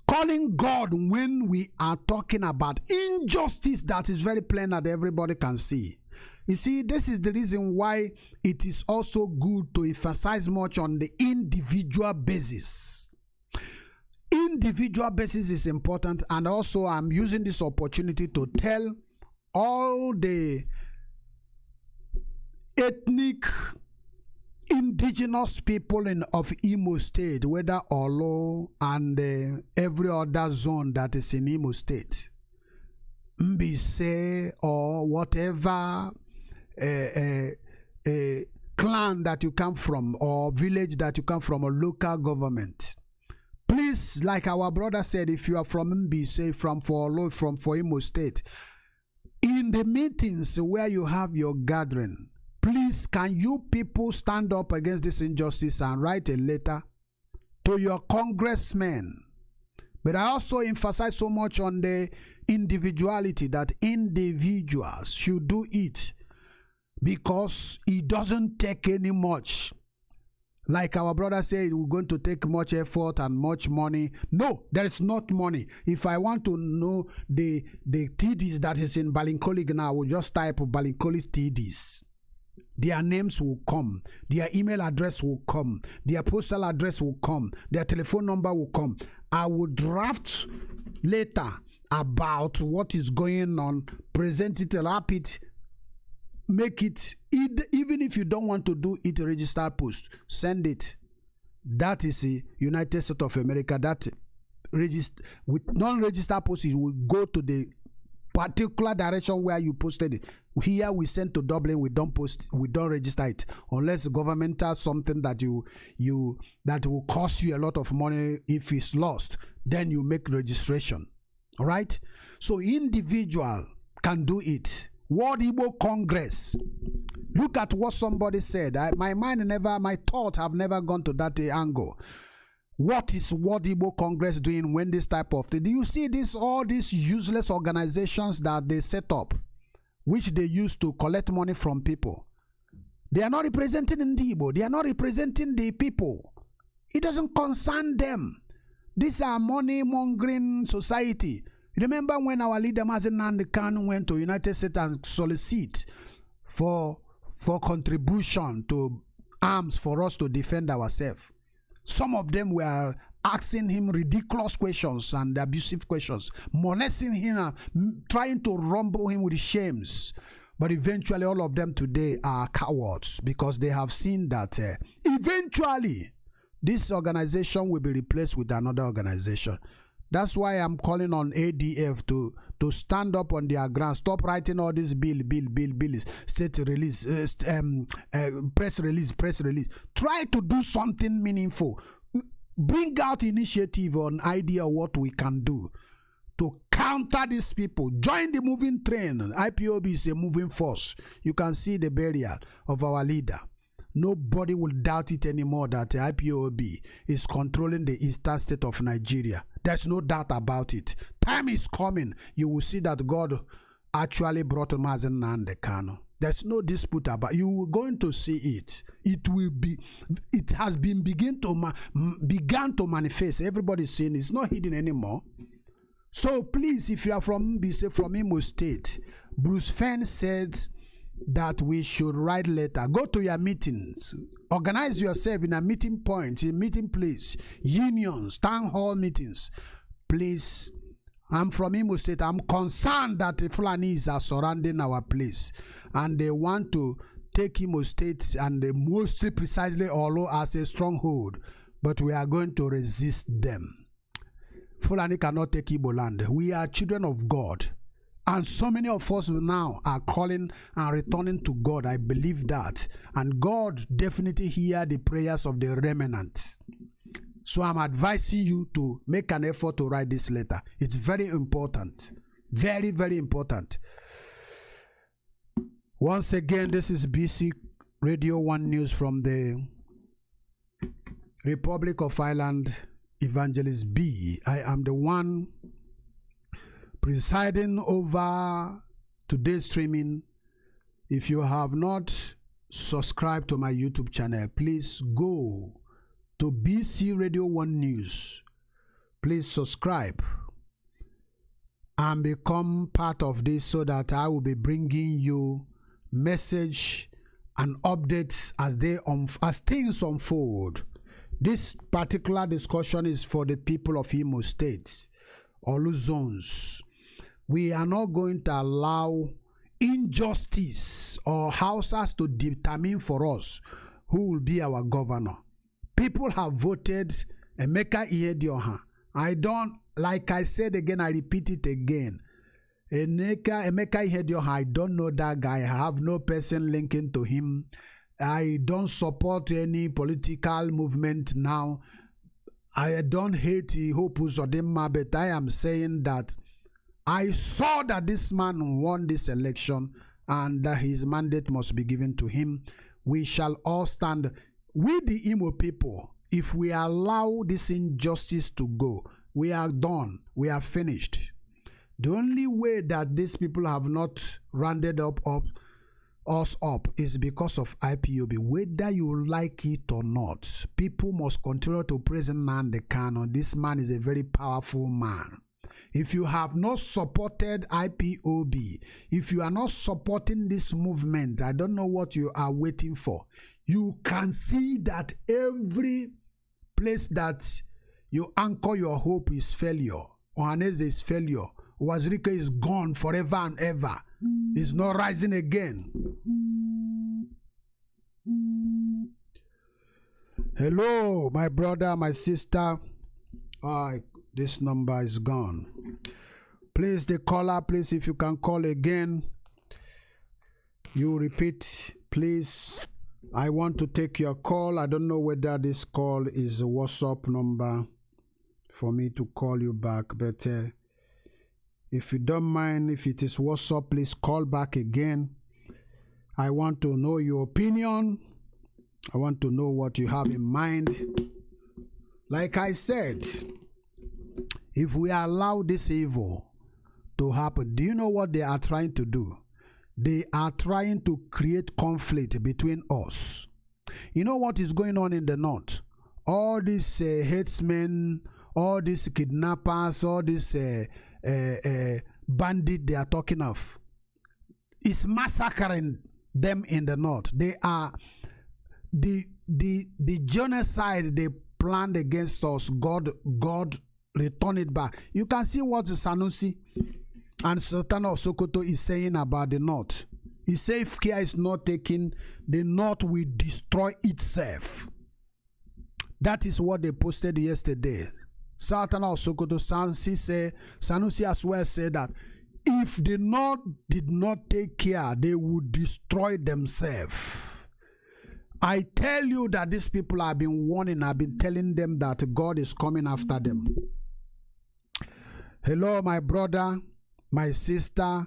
calling God when we are talking about injustice that is very plain that everybody can see. You see, this is the reason why it is also good to emphasize much on the individual basis. Individual basis is important, and also I'm using this opportunity to tell all the ethnic indigenous people of Imo State, whether Olo and every other zone that is in Imo State, Mbise or whatever clan that you come from, or village that you come from, or local government. Please, like our brother said, if you are from Mbise, from Olo, from Imo State, in the meetings where you have your gathering, please, can you people stand up against this injustice and write a letter to your congressmen? But I also emphasize so much on the individuality, that individuals should do it, because it doesn't take any much. Like our brother said, we're going to take much effort and much money. No, there is not money. If I want to know the TDs that is in Balinkoli now, I will just type Balinkoli TDs. Their names will come. Their email address will come. Their postal address will come. Their telephone number will come. I will draft later about what is going on, present it, wrap it, make it, even if you don't want to do it, register post, send it. That is a United States of America. That register with non-register post, it will go to the particular direction where you posted it. Here we send to Dublin, we don't post, we don't register it unless the government has something that that will cost you a lot of money. If it's lost, then you make registration. All right. So individual can do it. World Igbo Congress. Look at what somebody said. My thought have never gone to that angle. What is World Igbo Congress doing when this type of thing? Do you see this? All these useless organizations that they set up, which they use to collect money from people. They are not representing Igbo. They are not representing the people. It doesn't concern them. These are money-mongering society. Remember when our leader Nnamdi Kanu went to United States and solicit for contribution to arms for us to defend ourselves? Some of them were asking him ridiculous questions and abusive questions, molesting him, trying to rumble him with shames. But eventually all of them today are cowards, because they have seen that eventually this organization will be replaced with another organization. That's why I'm calling on ADF to stand up on their ground. Stop writing all these bills, state release, press release. Try to do something meaningful. Bring out initiative on idea what we can do to counter these people. Join the moving train. IPOB is a moving force. You can see the burial of our leader. Nobody will doubt it anymore that the IPOB is controlling the eastern state of Nigeria. There's no doubt about it. time is coming, you will see that God actually brought Mazi Nnamdi Kanu. There's no dispute about it. You are going to see it. It has been began to manifest. Everybody's seeing it. It's not hidden anymore. So please, if you are from Imo State, Bruce Fenn said that we should write letter. Go to your meetings. Organize yourself in a meeting point, in meeting place, unions, town hall meetings. Please, I'm from Imo State. I'm concerned that the Fulanis are surrounding our place and they want to take Imo State and mostly precisely Olo as a stronghold. But we are going to resist them. Fulani cannot take Igbo land. We are children of God. And so many of us now are calling and returning to God. I believe that. And God definitely hears the prayers of the remnant. So I'm advising you to make an effort to write this letter. It's very important. Very, very important. Once again, this is BC Radio 1 News from the Republic of Ireland, Evangelist B. I am the one presiding over today's streaming. If you have not subscribed to my YouTube channel, please go to BC Radio 1 News. Please subscribe and become part of this so that I will be bringing you message and updates as things unfold. This particular discussion is for the people of Imo State, Olu zones. We are not going to allow injustice or houses to determine for us who will be our governor. People have voted Emeka Ihedioha. Like I said again, I repeat it again. Emeka Ihedioha, I don't know that guy. I have no person linking to him. I don't support any political movement now. I don't hate Uzodima, but I am saying that I saw that this man won this election and that his mandate must be given to him. We shall all stand with the Imo people. If we allow this injustice to go, we are done. We are finished. The only way that these people have not rounded us up is because of IPOB. Whether you like it or not, people must continue to praise Nnamdi Kanu. This man is a very powerful man. If you have not supported IPOB, if you are not supporting this movement, I don't know what you are waiting for. You can see that every place that you anchor your hope is failure. Ohaneze is failure. Wazirika is gone forever and ever. It's not rising again. Hello, my brother, my sister. This number is gone. Please, the caller, please, if you can call again, you repeat, please. I want to take your call. I don't know whether this call is a WhatsApp number for me to call you back, but if you don't mind, if it is WhatsApp, please call back again. I want to know your opinion. I want to know what you have in mind. Like I said, if we allow this evil to happen, do you know what they are trying to do? They are trying to create conflict between us. You know what is going on in the north? All these headsmen, all these kidnappers, all these bandits they are talking of, is massacring them in the north. They are the genocide they planned against us. God return it back. You can see what Sanusi and Sultan of Sokoto is saying about the north. He says if care is not taken, the north will destroy itself. That is what they posted yesterday. Sultan of Sokoto, Sanusi as well said that if the north did not take care, they would destroy themselves. I tell you that these people have been warning, I've been telling them that God is coming after them. Hello, my brother, my sister.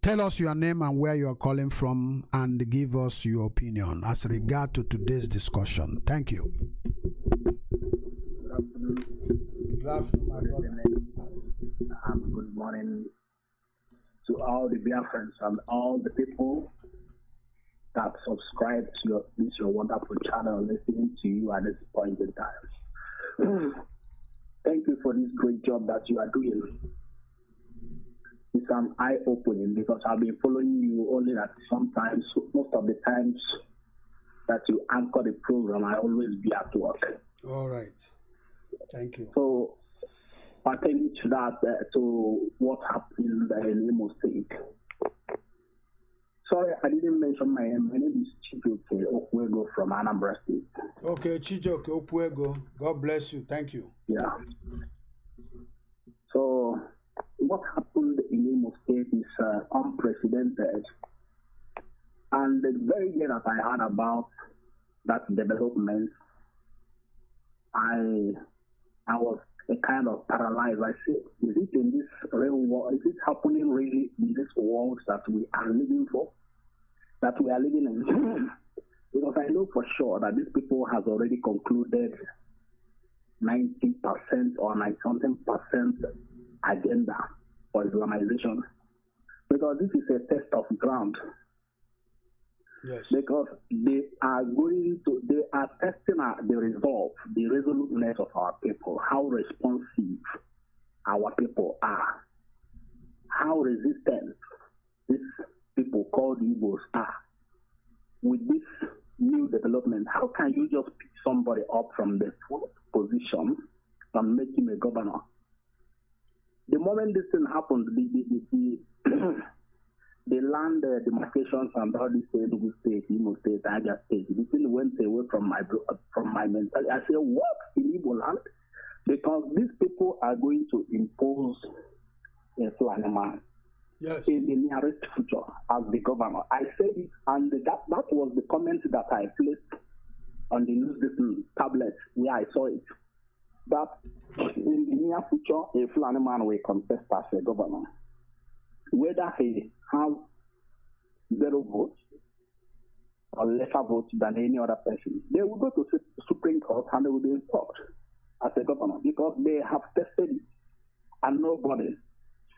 Tell us your name and where you are calling from and give us your opinion as regard to today's discussion. Thank you. Good afternoon, my brother. Good morning to all the Biafrans and all the people that subscribe to your wonderful channel, listening to you at this point in time. Thank you for this great job that you are doing. It's an eye-opening because I've been following you only that sometimes, most of the times that you anchor the program, I always be at work. All right. Thank you. So, pertaining to that, to what happened in Imo State. Sorry, I didn't mention my name. My name is Chijoke Okwego from Anambra State. Okay, Chijoke Okwego. God bless you. Thank you. Yeah. So, what happened in Imo State is unprecedented. And the very day that I heard about that development, I was a kind of paralyzed. I said, is it in this real world? Is it happening really in this world that we are living for? That we are living in? Because I know for sure that these people has already concluded 90% or 90-something% agenda for Islamization. Because this is a test of ground. Yes. Because they are testing the resolve, the resoluteness of our people, how responsive our people are, how resistant these people called Igbos are. With this new development, how can you just pick somebody up from the fourth position and make him a governor? The moment this thing happened, the land demarcations and all this Enugu State, Imo State, Niger State, the thing went away from my mentality. I said, what in Igbo land? Because these people are going to impose a Fulani man in the nearest future as the governor. I said it, and that was the comment that I placed on the news tablet where I saw it. That in the near future, a Fulani man will contest as a governor. Whether he has 0 votes or lesser votes than any other person, they will go to Supreme Court and they will be installed as a governor because they have tested it and nobody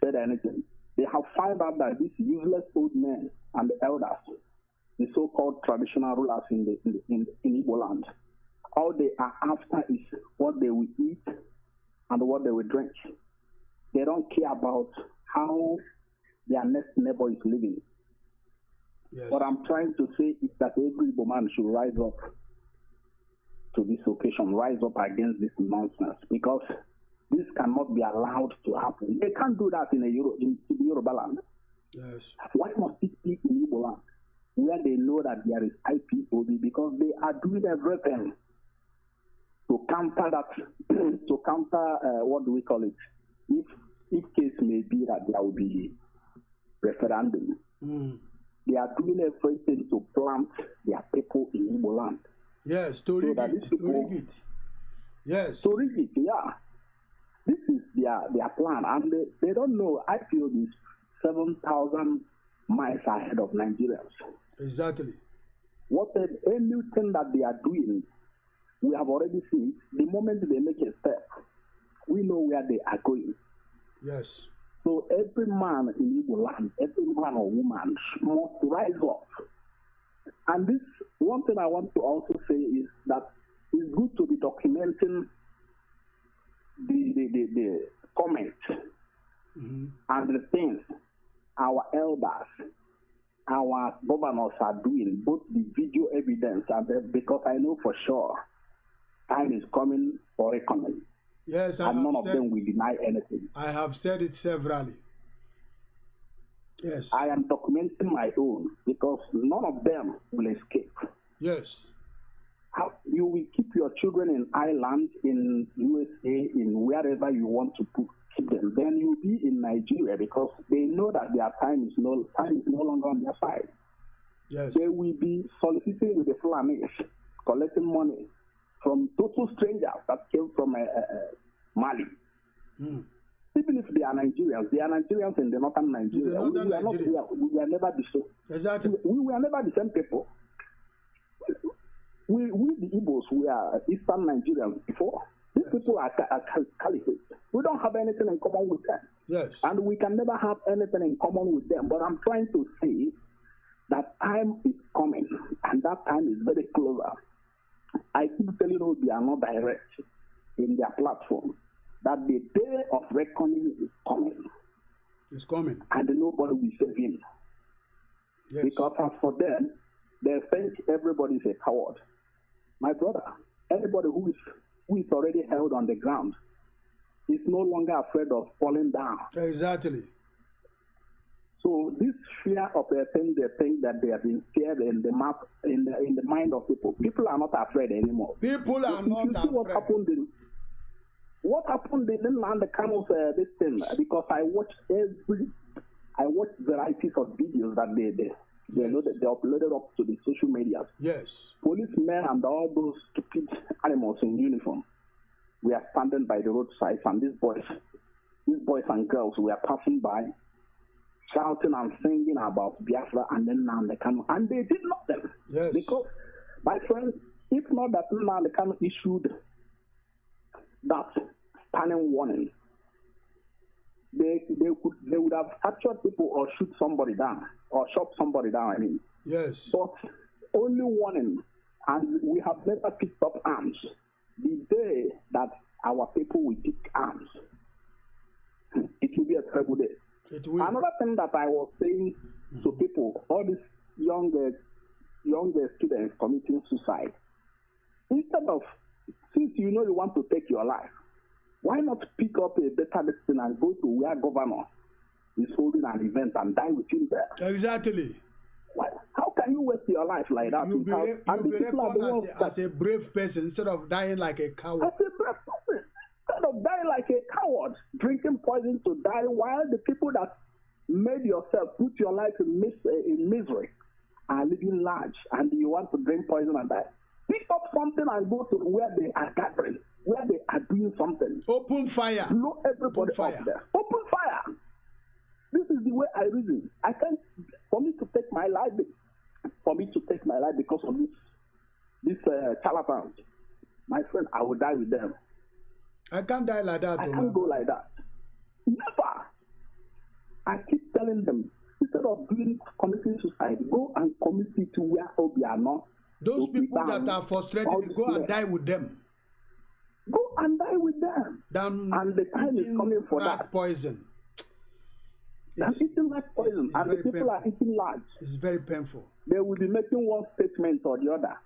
said anything. They have found out that these useless old men and the elders, the so-called traditional rulers in Igbo land, all they are after is what they will eat and what they will drink. They don't care about how their next neighbor is living. Yes. What I'm trying to say is that every Igbo man should rise up to this occasion, rise up against this nonsense, because this cannot be allowed to happen. They can't do that in Yoruba land. Yes. Why must it be in Igbo land, where they know that there is IPOB, because they are doing everything to counter that, to counter, what do we call it? If case may be that there will be referendum. They are doing everything to plant their people in Igbo land. Yes, to rig it. Yes. To rig it, yeah. This is their plan, and they don't know. I feel this 7,000 miles ahead of Nigerians. Exactly. Anything that they are doing, we have already seen. The moment they make a step, we know where they are going. Yes. So every man in Igbo land, every man or woman must rise up. And this one thing I want to also say is that it's good to be documenting the comments and the things our elders, our governors are doing, both the video evidence and because I know for sure time is coming for reckoning. Yes, and none of them will deny anything. I have said it severally. Yes. I am documenting my own because none of them will escape. Yes. You will keep your children in Ireland, in USA, in wherever you want to keep them. Then you'll be in Nigeria because they know that their time is no longer on their side. Yes. They will be soliciting with the Fulanis, collecting money from total strangers that came from Mali. Even if they are Nigerians in the northern Nigeria. We were never the same. Exactly. We were never the same people. We the Igbos were Eastern Nigerians before. These people are caliphates. We don't have anything in common with them. Yes. And we can never have anything in common with them. But I'm trying to say that time is coming, and that time is very closer. I keep telling you they are not direct in their platform, that the day of reckoning is coming. It's coming. And nobody will save him. Yes. Because as for them, they think everybody is a coward. My brother, anybody who is already held on the ground is no longer afraid of falling down. Exactly. So this fear of a thing, they think that they have been scared in the mind of people. People are not afraid anymore. People are not afraid. What happened in Nnamdi Kanu's this thing? Because I watched varieties of videos that they uploaded up to the social media. Yes. Policemen and all those stupid animals in uniform were standing by the roadside, and these boys and girls were passing by, shouting and singing about Biafra and then Nnamdi Kanu, and they did nothing. Yes. Because, my friends, if not that Nnamdi Kanu issued that stunning warning, they would have captured people or shoot somebody down or shot somebody down. I mean. Yes. But only warning, and we have never picked up arms. The day that our people will pick arms, it will be a terrible day. It will. Another thing that I was saying to people, all these young students committing suicide, instead of, since you know you want to take your life, why not pick up a better medicine and go to where governor is holding an event and die with him there? Exactly. Why? How can you waste your life like that? You'll be reckoned as a brave person instead of dying like a coward. As a brave person, instead of dying like a coward, drinking poison to die, while the people that made yourself put your life in misery are living large, and you want to drink poison and die. Pick up something and go to where they are gathering, where they are doing something. Open fire. Blow everybody up there. Open fire. This is the way I reason. I can't, for me to take my life because of this charlatans, my friend, I will die with them. I can't die like that. I can't go like that. Never. I keep telling them, instead of committing suicide, go and commit it to where Obi are not. Those people that are frustrated, go and die with them. Go and die with them. And the time is coming for that. Poison. They're eating rat poison, and the people painful. Are eating large. It's very painful. They will be making one statement or the other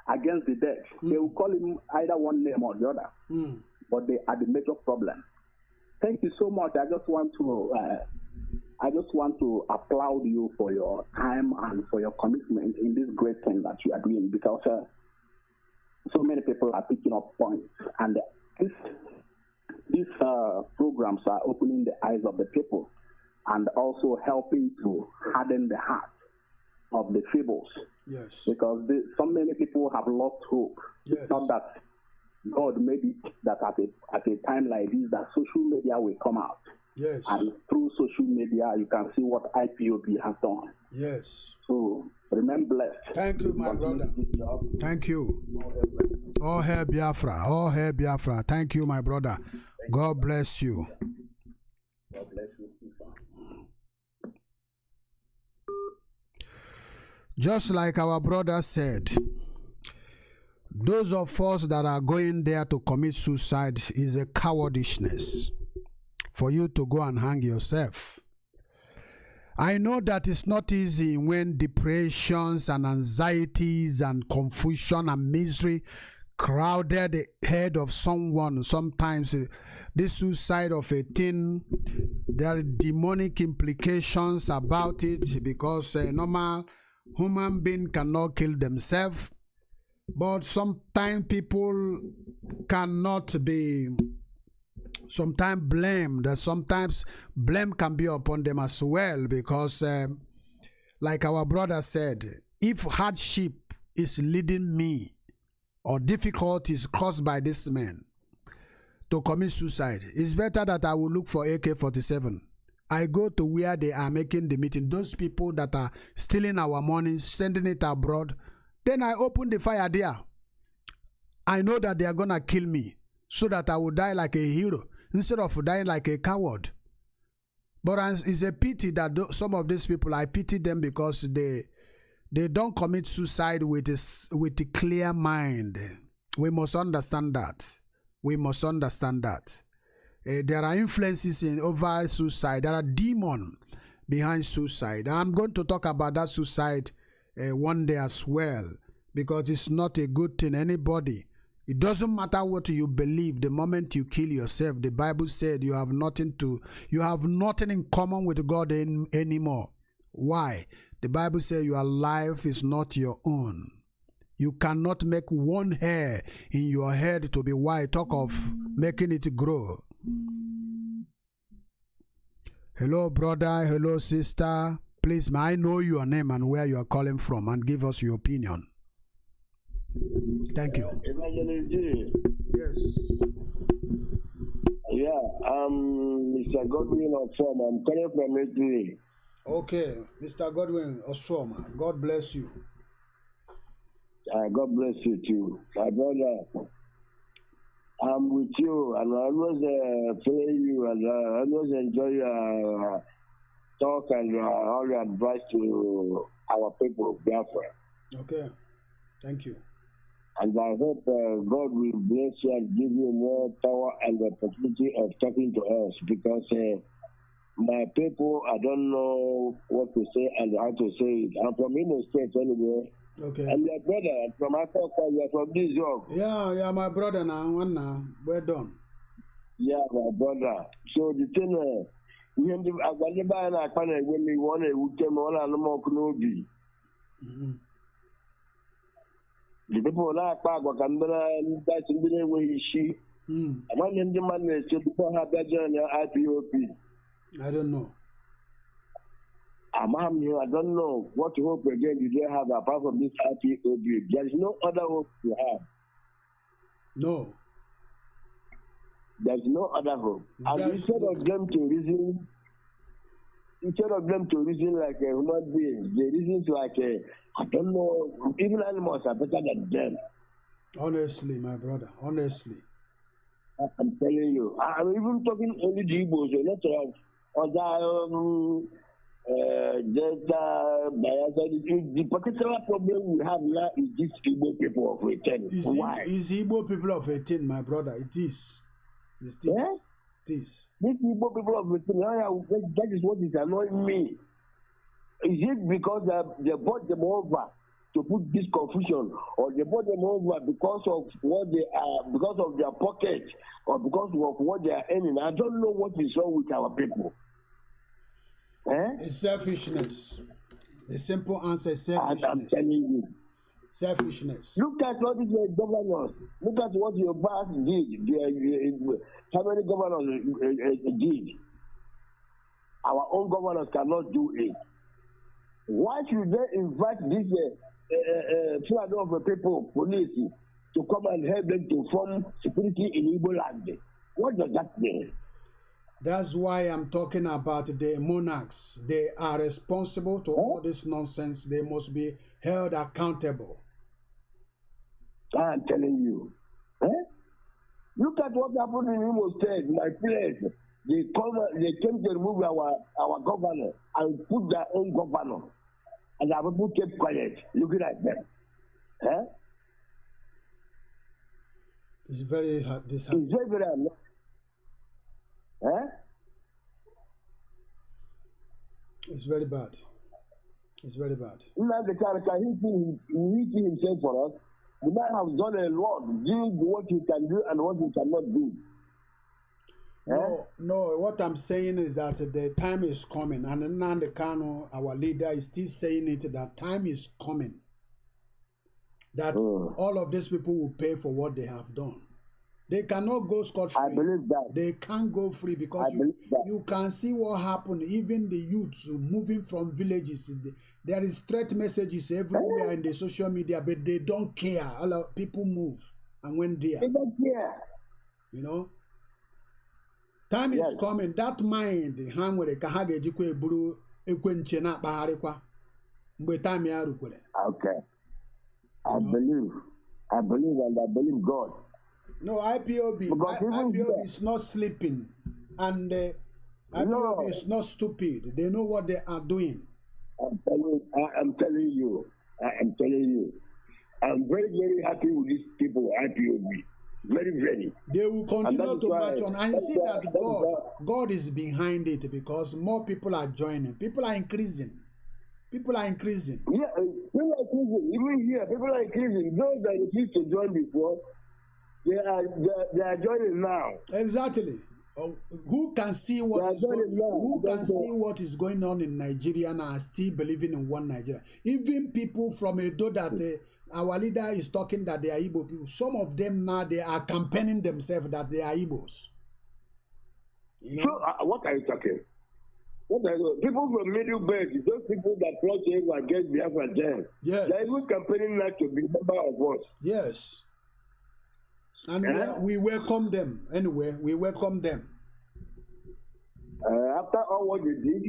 against the dead. They will call him either one name or the other. But they are the major problem. Thank you so much. I just want to applaud you for your time and for your commitment in this great thing that you are doing, because so many people are picking up points, and these programs are opening the eyes of the people and also helping to harden the heart of the feebles. Yes. Because so many people have lost hope. Yes. It's not that God made it that at a time like this that social media will come out. Yes. And through social media, you can see what IPOB has done. Yes. So remain blessed. Thank you, my brother. Thank you. All hail Biafra. All hail Biafra. Thank you, my brother. God bless you. God bless you. Just like our brother said, those of us that are going there to commit suicide is a cowardishness for you to go and hang yourself. I know that it's not easy when depressions and anxieties and confusion and misery crowded the head of someone. Sometimes this suicide of a teen, there are demonic implications about it, because a normal human being cannot kill themselves. But sometimes people cannot be sometimes blamed. Sometimes blame can be upon them as well, because like our brother said, if hardship is leading me or difficulties caused by this man to commit suicide, it's better that I will look for AK-47. I go to where they are making the meeting, those people that are stealing our money, sending it abroad. Then I open the fire there. I know that they are going to kill me. so that I will die like a hero instead of dying like a coward. But it's a pity that some of these people, I pity them because they don't commit suicide with a clear mind. We must understand that. We must understand that. There are influences over suicide. There are demons behind suicide. I'm going to talk about that suicide one day as well, because it's not a good thing. Anybody, it doesn't matter what you believe. The moment you kill yourself, the Bible said you have nothing in common with God anymore. Why? The Bible says your life is not your own. You cannot make one hair in your head to be white. Talk of making it grow. Hello, brother. Hello, sister. Please, may I know your name and where you are calling from, and give us your opinion. Thank you. Yes. Yeah, Mr. Godwin Oswama. I'm calling from Italy. Okay, Mr. Godwin Oswama. God bless you. God bless you too. My brother, I'm with you, and I always follow you, and I always enjoy your talk and all your advice to our people of Biafran. Okay, thank you. And I hope God will bless you and give you more power and the opportunity of talking to us, because my people, I don't know what to say and how to say it. I'm from Imo State anyway. Okay. And your brother from Africa, you're from this York. Yeah, my brother now. We're done. Yeah, my brother. So the thing, we have to buy a panel when we want to come on and more Knobi. The people like Pagua Canberra and that's in the way she. Among the man is to have that journey IPOP. I don't know. I don't know what hope again you don't have apart from this IPOP. There is no other hope you have. No. There's no other hope. And instead of them to reason like a human being, they reason like I don't know, even animals are better than them. Honestly, my brother, honestly. I'm telling you. I'm even talking only the Igbos, a lot of other the particular problem we have now is this Igbo people of 18. Why? It's Igbo people of 18, my brother. It is. It is. Yeah? It is. These Igbo people of 18, that is what is annoying me. Is it because they brought them over to put this confusion, or they brought them over because of what they are, because of their pocket, or because of what they are earning? I don't know what is wrong with our people. It's selfishness. The simple answer is selfishness. I'm telling you. Selfishness. Look at all these governors. Look at what your boss did. How many governors did? Our own governors cannot do it. Why should they invite this flood of the people, police, to come and help them to form security in Igbo land? What does that mean? That's why I'm talking about the monarchs. They are responsible to all this nonsense. They must be held accountable. I'm telling you. Look at what happened in Imo State, my place. They came to remove our governor and put their own governor. And our people kept quiet, looking at them. It's very hard. It's very, very It's very bad. It's very bad. Nnamdi can he see himself for us? The man has done a lot, doing what he can do and what he cannot do. No, what I'm saying is that the time is coming, and Nnamdi Kanu, our leader, is still saying it, that time is coming. That all of these people will pay for what they have done. They cannot go scot-free. I believe that. They can't go free because you can see what happened. Even the youths moving from villages, there is threat messages everywhere in the social media, but they don't care. People move and went there. They don't care. You know? Time is coming. That mind, ha nwere ka ha ga-ejikwa eburu ekwenche na-akpagharịkwa mgbe time ya rukwere. Okay. I believe and I believe God. No, IPOB is not sleeping, and IPOB is not stupid. They know what they are doing. I'm telling you. I'm very, very happy with these people, IPOB. Very, very. They will continue to march on. And you see that God is behind it because more people are joining. People are increasing. Yeah, people are increasing. Even here, people are increasing. Those that refused to join before, they are joining now. Exactly. Who can see what is going on in Nigeria and are still believing in one Nigeria? Even people from Edo that our leader is talking that they are Igbo people. Some of them now they are campaigning themselves that they are Igbos. You know? So what are you talking? People from Middle Belt, those people that plot against Biafran, yes, they're even campaigning not to be member of us. Yes. And we welcome them. Anyway, we welcome them. After all what they did,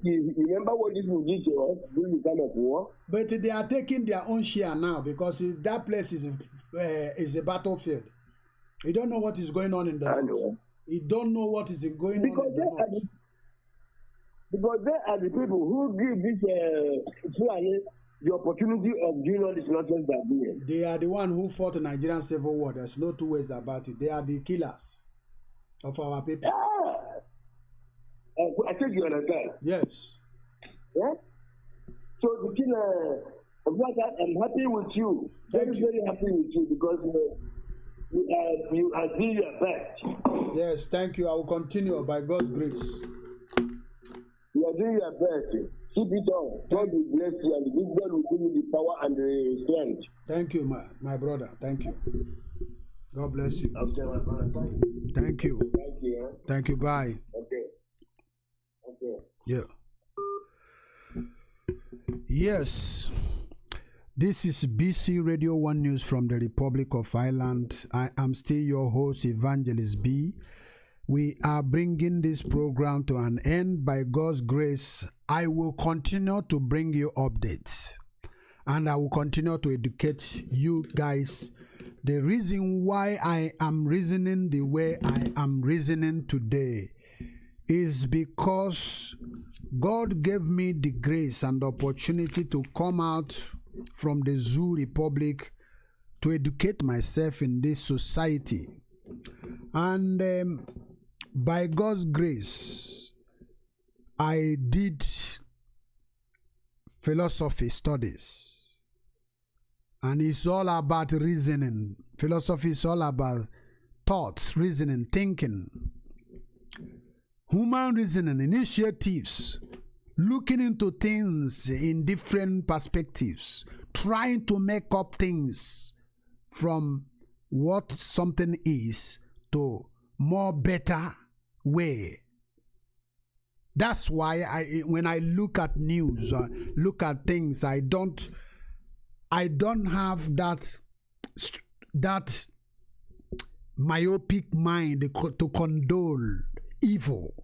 you remember what this will do to us during the time of war? But they are taking their own share now because that place is a battlefield. You don't know what is going on in the north. You don't know what is going on in the north. Because they are the people who give this the opportunity of doing all this nonsense they're doing. They are the one who fought the Nigerian Civil War. There's no two ways about it. They are the killers of our people. I think you understand. Yes. Yeah? So the thing, I'm happy with you. Very, very happy with you because you are doing your best. Yes, thank you. I will continue by God's grace. You are doing your best. Keep it on. God will bless you and God will give you the power and the strength. Thank you, my brother. Thank you. God bless you. Okay, my brother. Thank you. Thank you. Thank you. Bye. Okay. Okay. Yeah. Yes. This is BC Radio 1 News from the Republic of Ireland. I am still your host, Evangelist B. We are bringing this program to an end. By God's grace, I will continue to bring you updates. And I will continue to educate you guys. The reason why I am reasoning the way I am reasoning today is because God gave me the grace and opportunity to come out from the Zoo Republic to educate myself in this society. And by God's grace, I did philosophy studies. And it's all about reasoning. Philosophy is all about thoughts, reasoning, thinking. Human reasoning, initiatives, looking into things in different perspectives, trying to make up things from what something is to more better way. That's why when I look at news, look at things, I don't have that myopic mind to condone evil,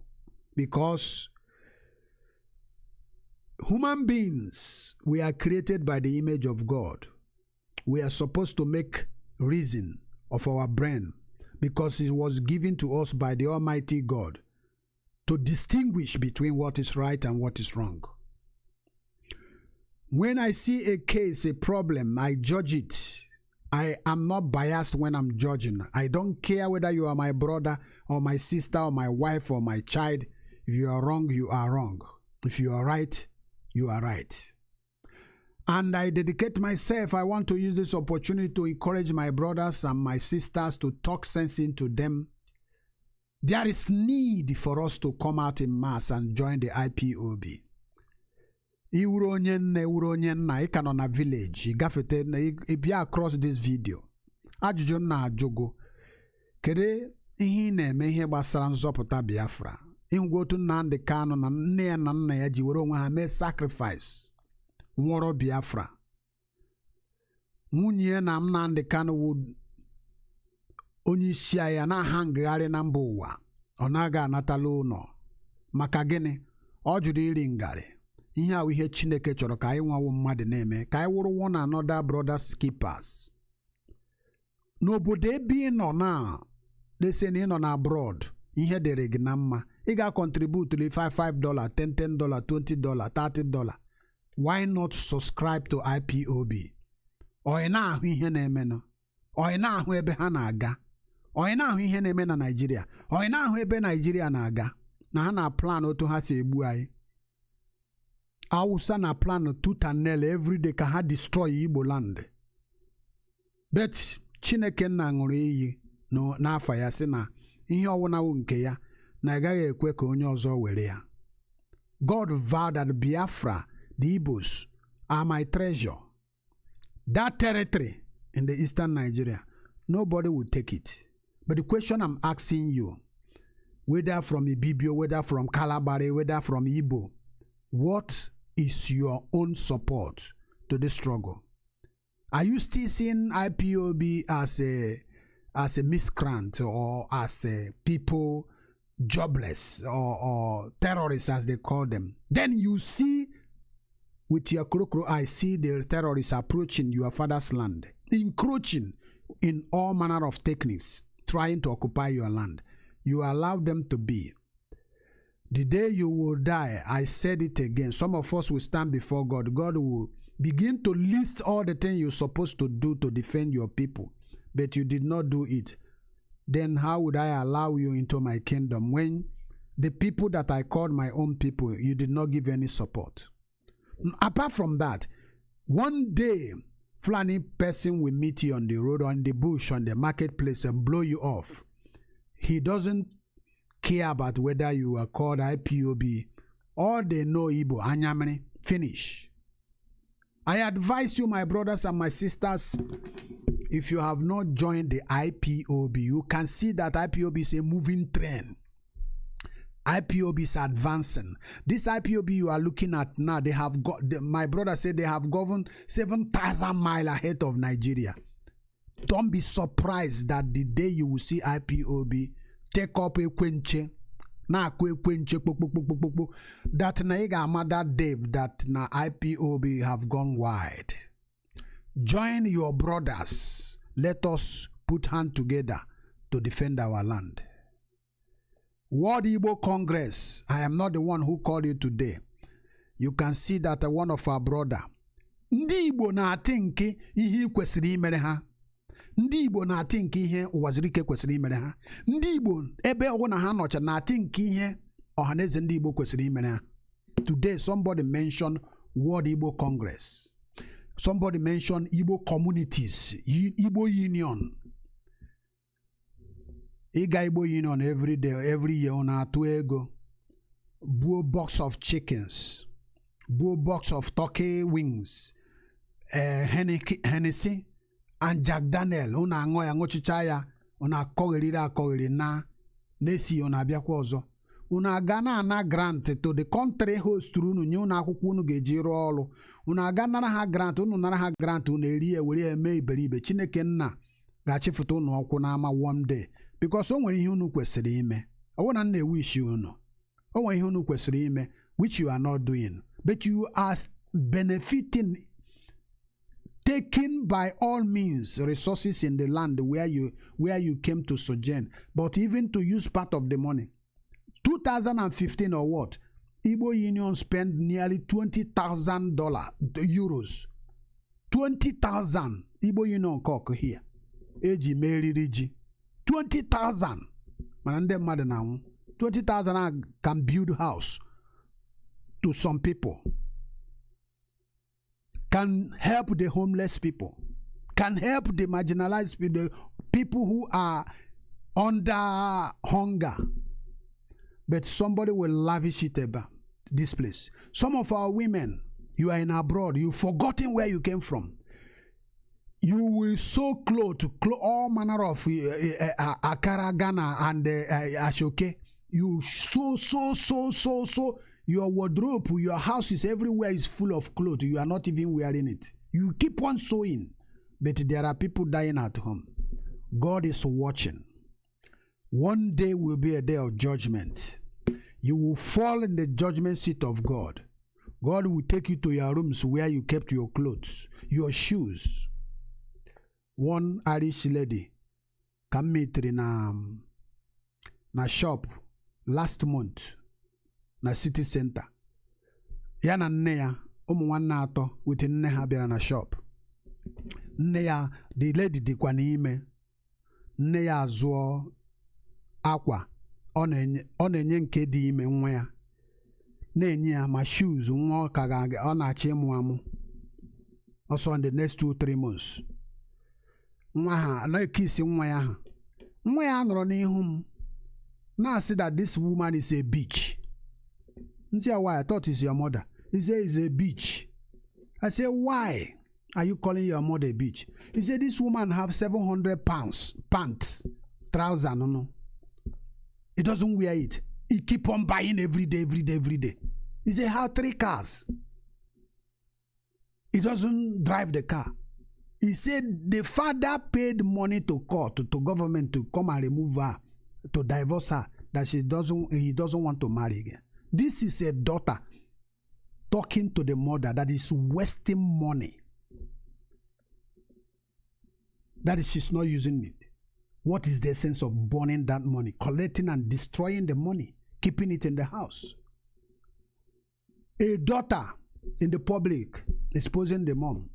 because human beings, we are created by the image of God. We are supposed to make reason of our brain because it was given to us by the Almighty God to distinguish between what is right and what is wrong. When I see a case, a problem, I judge it. I am not biased when I'm judging. I don't care whether you are my brother or my sister or my wife or my child. If you are wrong, you are wrong. If you are right, you are right. And I dedicate myself. I want to use this opportunity to encourage my brothers and my sisters to talk sense into them. There is need for us to come out in mass and join the IPOB. Iwuru onye nna ị ka nọ na village gafete ị bịa across this video. Ajụjụ na ajụgo. Kedu ihe ị na-eme ihe gbasara nzọpụta Biafra? Ịhụgo otu Nnamdi Kanu na nne ya na nna ya ji were onwe ha mee sacrifice nwụrụ Biafra. Nwunye na Nnamdi Kanu wụ onye isi ya na-aha ngagharị na mba ụwa. Ọ naghị anatala ụlọ. Maka gịnị? Ọ jụrụ iri ngarị. Ihe ahụ ihe Chineke chọrọ ka anyị nwawo mmadụ na-eme, ka anyị wụrụ one another brothers keepers. n'obodo ebe ị nọ na lese na ị nọ na abroad ihe dere gị na mma ị ga-contribute $5 $10 $20 $30. Why not subscribe to IPOB? Ọ na-ahụ ihe na-emenụ, ọ na-ahụ ebe ha na-aga, ọ na-ahụ ihe na-eme na Nigeria, ọ na-ahụ ebe Nigeria na-aga, na ha na plan otu ha si egbu anyị. Hausa na plan tutanel everyday ka ha destroy Igbo land. But Chineke nna ṅụrụ iyi n'afọ ya sị na ihe ọwụnawo nke ya na agaghị ekwe ka onye ọzọ were ya. God vowed that Biafra, the Igbos, are my treasure. That territory in the eastern Nigeria, nobody will take it. But the question I'm asking you, whether from Ibibio, whether from Kalabari, whether from Igbo, what is your own support to this struggle? Are you still seeing IPOB as a miscreant or as a people jobless or terrorists as they call them? Then you see with your crow eye, see the terrorists approaching your father's land, encroaching in all manner of techniques, trying to occupy your land. You allow them to be. The day you will die, I said it again, some of us will stand before God. God will begin to list all the things you're supposed to do to defend your people, but you did not do it. Then how would I allow you into my kingdom when the people that I called my own people, you did not give any support? Apart from that, one day, Fulani person will meet you on the road, on the bush, on the marketplace and blow you off. He doesn't care about whether you are called IPOB or they know Igbo, Anyamene, finish. I advise you, my brothers and my sisters, if you have not joined the IPOB, you can see that IPOB is a moving train. IPOB is advancing. This IPOB you are looking at now, they have got, my brother said they have governed 7,000 miles ahead of Nigeria. Don't be surprised that the day you will see IPOB take up a kwenche, na kwenche, that na iga amada Dave, that na IPOB have gone wide. Join your brothers. Let us put hands together to defend our land. World Igbo Congress, I am not the one who called you today. You can see that one of our brother. Ndị Igbo na-ati nke ihe kwesịrị imere ha. Ndị Igbo na-ati nke ihe ụwazirike kwesịrị imere ha. Ndị Igbo ebe ọgwụ na ha nọcha na-ati nke ihe ọhaneze ndị Igbo kwesịrị imere ha. Today somebody mentioned World Igbo Congress. Somebody mentioned Igbo communities, Igbo Union. Iga Igbo Union every day, every year on our ego. Buo box of chickens. Buo box of turkey wings. Hennessy and Jack Daniel. Una ango ya ngochicha ya. Una kogeri na. Nesi una biakwa ọzọ. Una gana na grant to the country host unu nye una akwụkwọ unu ga-eji rụọ ọrụ. Una gana ha grant, unu nara ha grant unu eri were eme iberibe. Chineke nna ga-achịfụta unu ọkwụ n'ama one day. Because o nwere ihe unu kwesịrị ime. Ọ na nna wish unu. O nwere ihe unu kwesịrị ime which you are not doing. But you are benefiting, taking by all means resources in the land where you came to sojourn, but even to use part of the money. 2015 or what? Igbo Union spent nearly $20,000 euros. 20,000 Igbo Union cock here. Eji meriri ji. 20,000. Manande mmadụ na anwụ. 20,000 can build house to some people. Can help the homeless people. Can help the marginalized people, the people who are under hunger. But somebody will lavish it about this place. Some of our women, you are in abroad, you've forgotten where you came from. You will sew clothes, all manner of Akara, Ghana, and Ashoke. You sew. Your wardrobe, your houses, everywhere is full of clothes. You are not even wearing it. You keep on sewing. But there are people dying at home. God is watching. One day will be a day of judgment. You will fall in the judgment seat of God. God will take you to your rooms where you kept your clothes, your shoes. one Irish lady ka m meetri na shop last month na city center. Ya na nne ya ụmụ nwanne atọ with nne ha bịara na shop. Nne ya, the lady dịkwa n'ime. Nne ya azụọ akwa ọ na-enye nke dị ime nwa ya, na-enye ya ma shoes nwa ka ọ na-achọ ịmụ amụ also in the next 2-3 months. Nwa ha anaghị nwa ya ha. Nwa ya nọrọ n'ihu m na-asị that this woman is a bitch. Nsi ya, why? I thought it's your mother. He said it's a bitch. I said, why are you calling your mother a bitch? He said this woman have 700 pounds pants, trouser, no. He doesn't wear it. He keep on buying every day. He said, have 3 cars. He doesn't drive the car. He said the father paid money to court, to government to come and remove her, to divorce her, that he doesn't want to marry again. This is a daughter talking to the mother that is wasting money, that is, she's not using it. What is the sense of burning that money, collecting and destroying the money, keeping it in the house? A daughter in the public exposing the mom.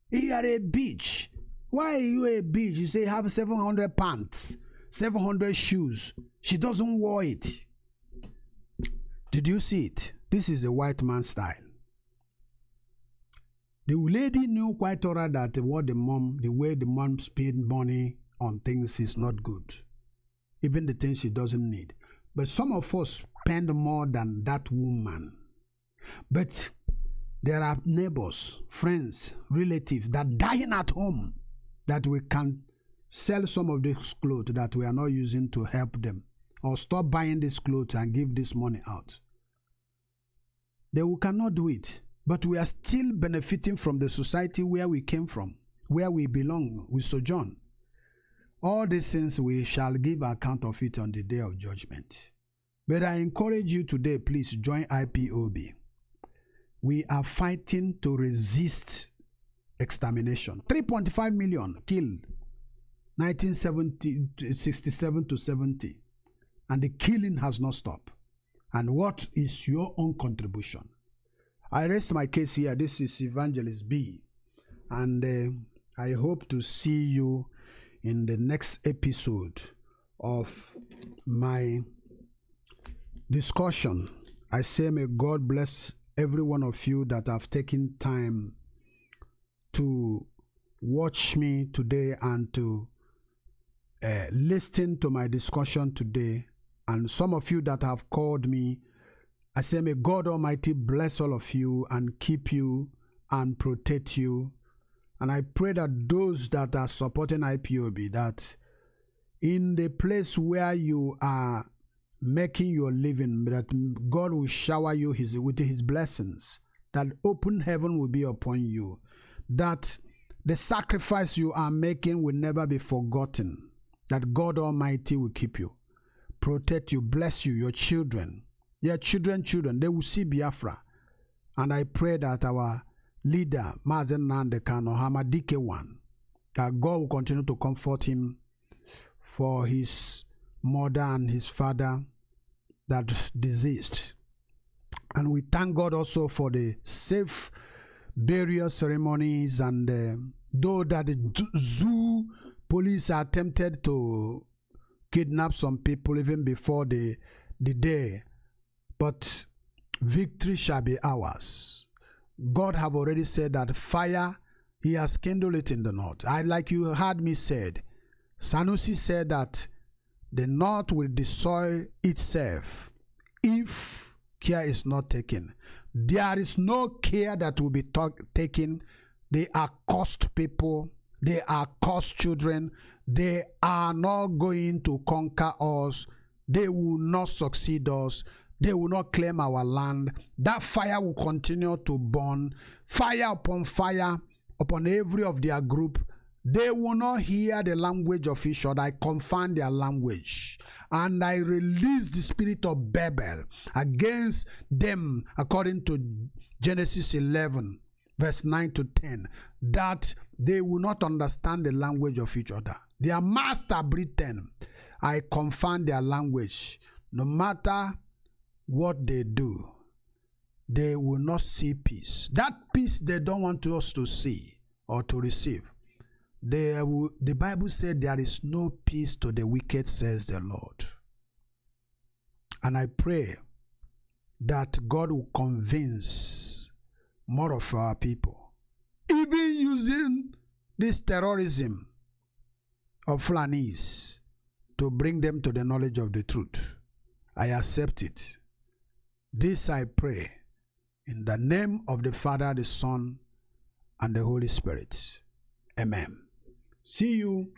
You are a bitch. Why are you a bitch? You say you have 700 pants, 700 shoes. She doesn't wear it. Did you see it? This is a white man style. The lady knew quite all right that the way the mom spend money on things is not good. Even the things she doesn't need. But some of us spend more than that woman. But there are neighbors, friends, relatives that dying at home that we can sell some of these clothes that we are not using to help them, or stop buying these clothes and give this money out. They cannot do it, but we are still benefiting from the society where we came from, where we belong, we sojourn. All these things we shall give account of it on the day of judgment. But I encourage you today, please join IPOB. We are fighting to resist extermination. 3.5 million killed 1967 to 70. And the killing has not stopped. And what is your own contribution? I rest my case here. This is Evangelist B. And I hope to see you in the next episode of my discussion. I say may God bless every one of you that have taken time to watch me today and to listen to my discussion today. And some of you that have called me, I say may God Almighty bless all of you and keep you and protect you. And I pray that those that are supporting IPOB, that in the place where you are making your living, that God will shower you with his blessings, that open heaven will be upon you, that the sacrifice you are making will never be forgotten, that God Almighty will keep you, protect you, bless you, your children, they will see Biafra. And I pray that our leader, Nnamdi Kanu, Hamadike one, that God will continue to comfort him for his mother and his father that deceased. And we thank God also for the safe burial ceremonies, and though that the zoo police attempted to kidnap some people even before the day, but victory shall be ours. God have already said that fire, he has kindled it in the north. Like you heard me said, Sanusi said that the north will destroy itself if care is not taken. There is no care that will be taken. They are cursed people. They are cursed children. They are not going to conquer us. They will not succeed us. They will not claim our land. That fire will continue to burn. Fire upon every of their group. They will not hear the language of each other. I confirm their language. And I release the spirit of Babel against them, according to Genesis 11, verse 9 to 10, that they will not understand the language of each other. Their master Britain, I confirm their language. No matter what they do, they will not see peace. That peace they don't want us to see or to receive. The Bible said there is no peace to the wicked, says the Lord. And I pray that God will convince more of our people, even using this terrorism of Fulanis, to bring them to the knowledge of the truth. I accept it. This I pray in the name of the Father, the Son, and the Holy Spirit. Amen. See you.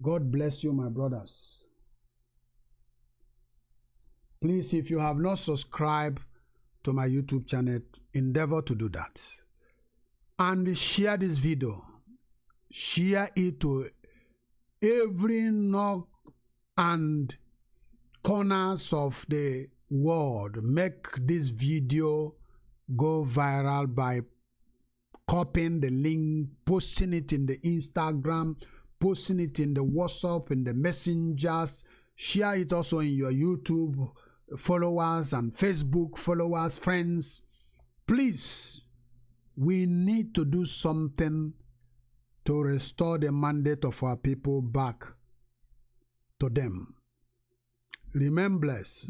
God bless you, my brothers. Please, if you have not subscribed to my YouTube channel, endeavor to do that. And share this video. Share it to every nook and corners of the world. Make this video go viral by copying the link, posting it in the Instagram, posting it in the WhatsApp, in the messengers. Share it also in your YouTube followers and Facebook followers, friends. Please, we need to do something to restore the mandate of our people back to them. Remain blessed.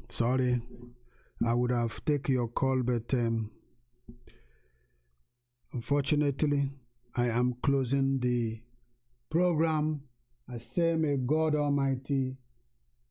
Sorry, I would have taken your call, but unfortunately, I am closing the program. I say, may God Almighty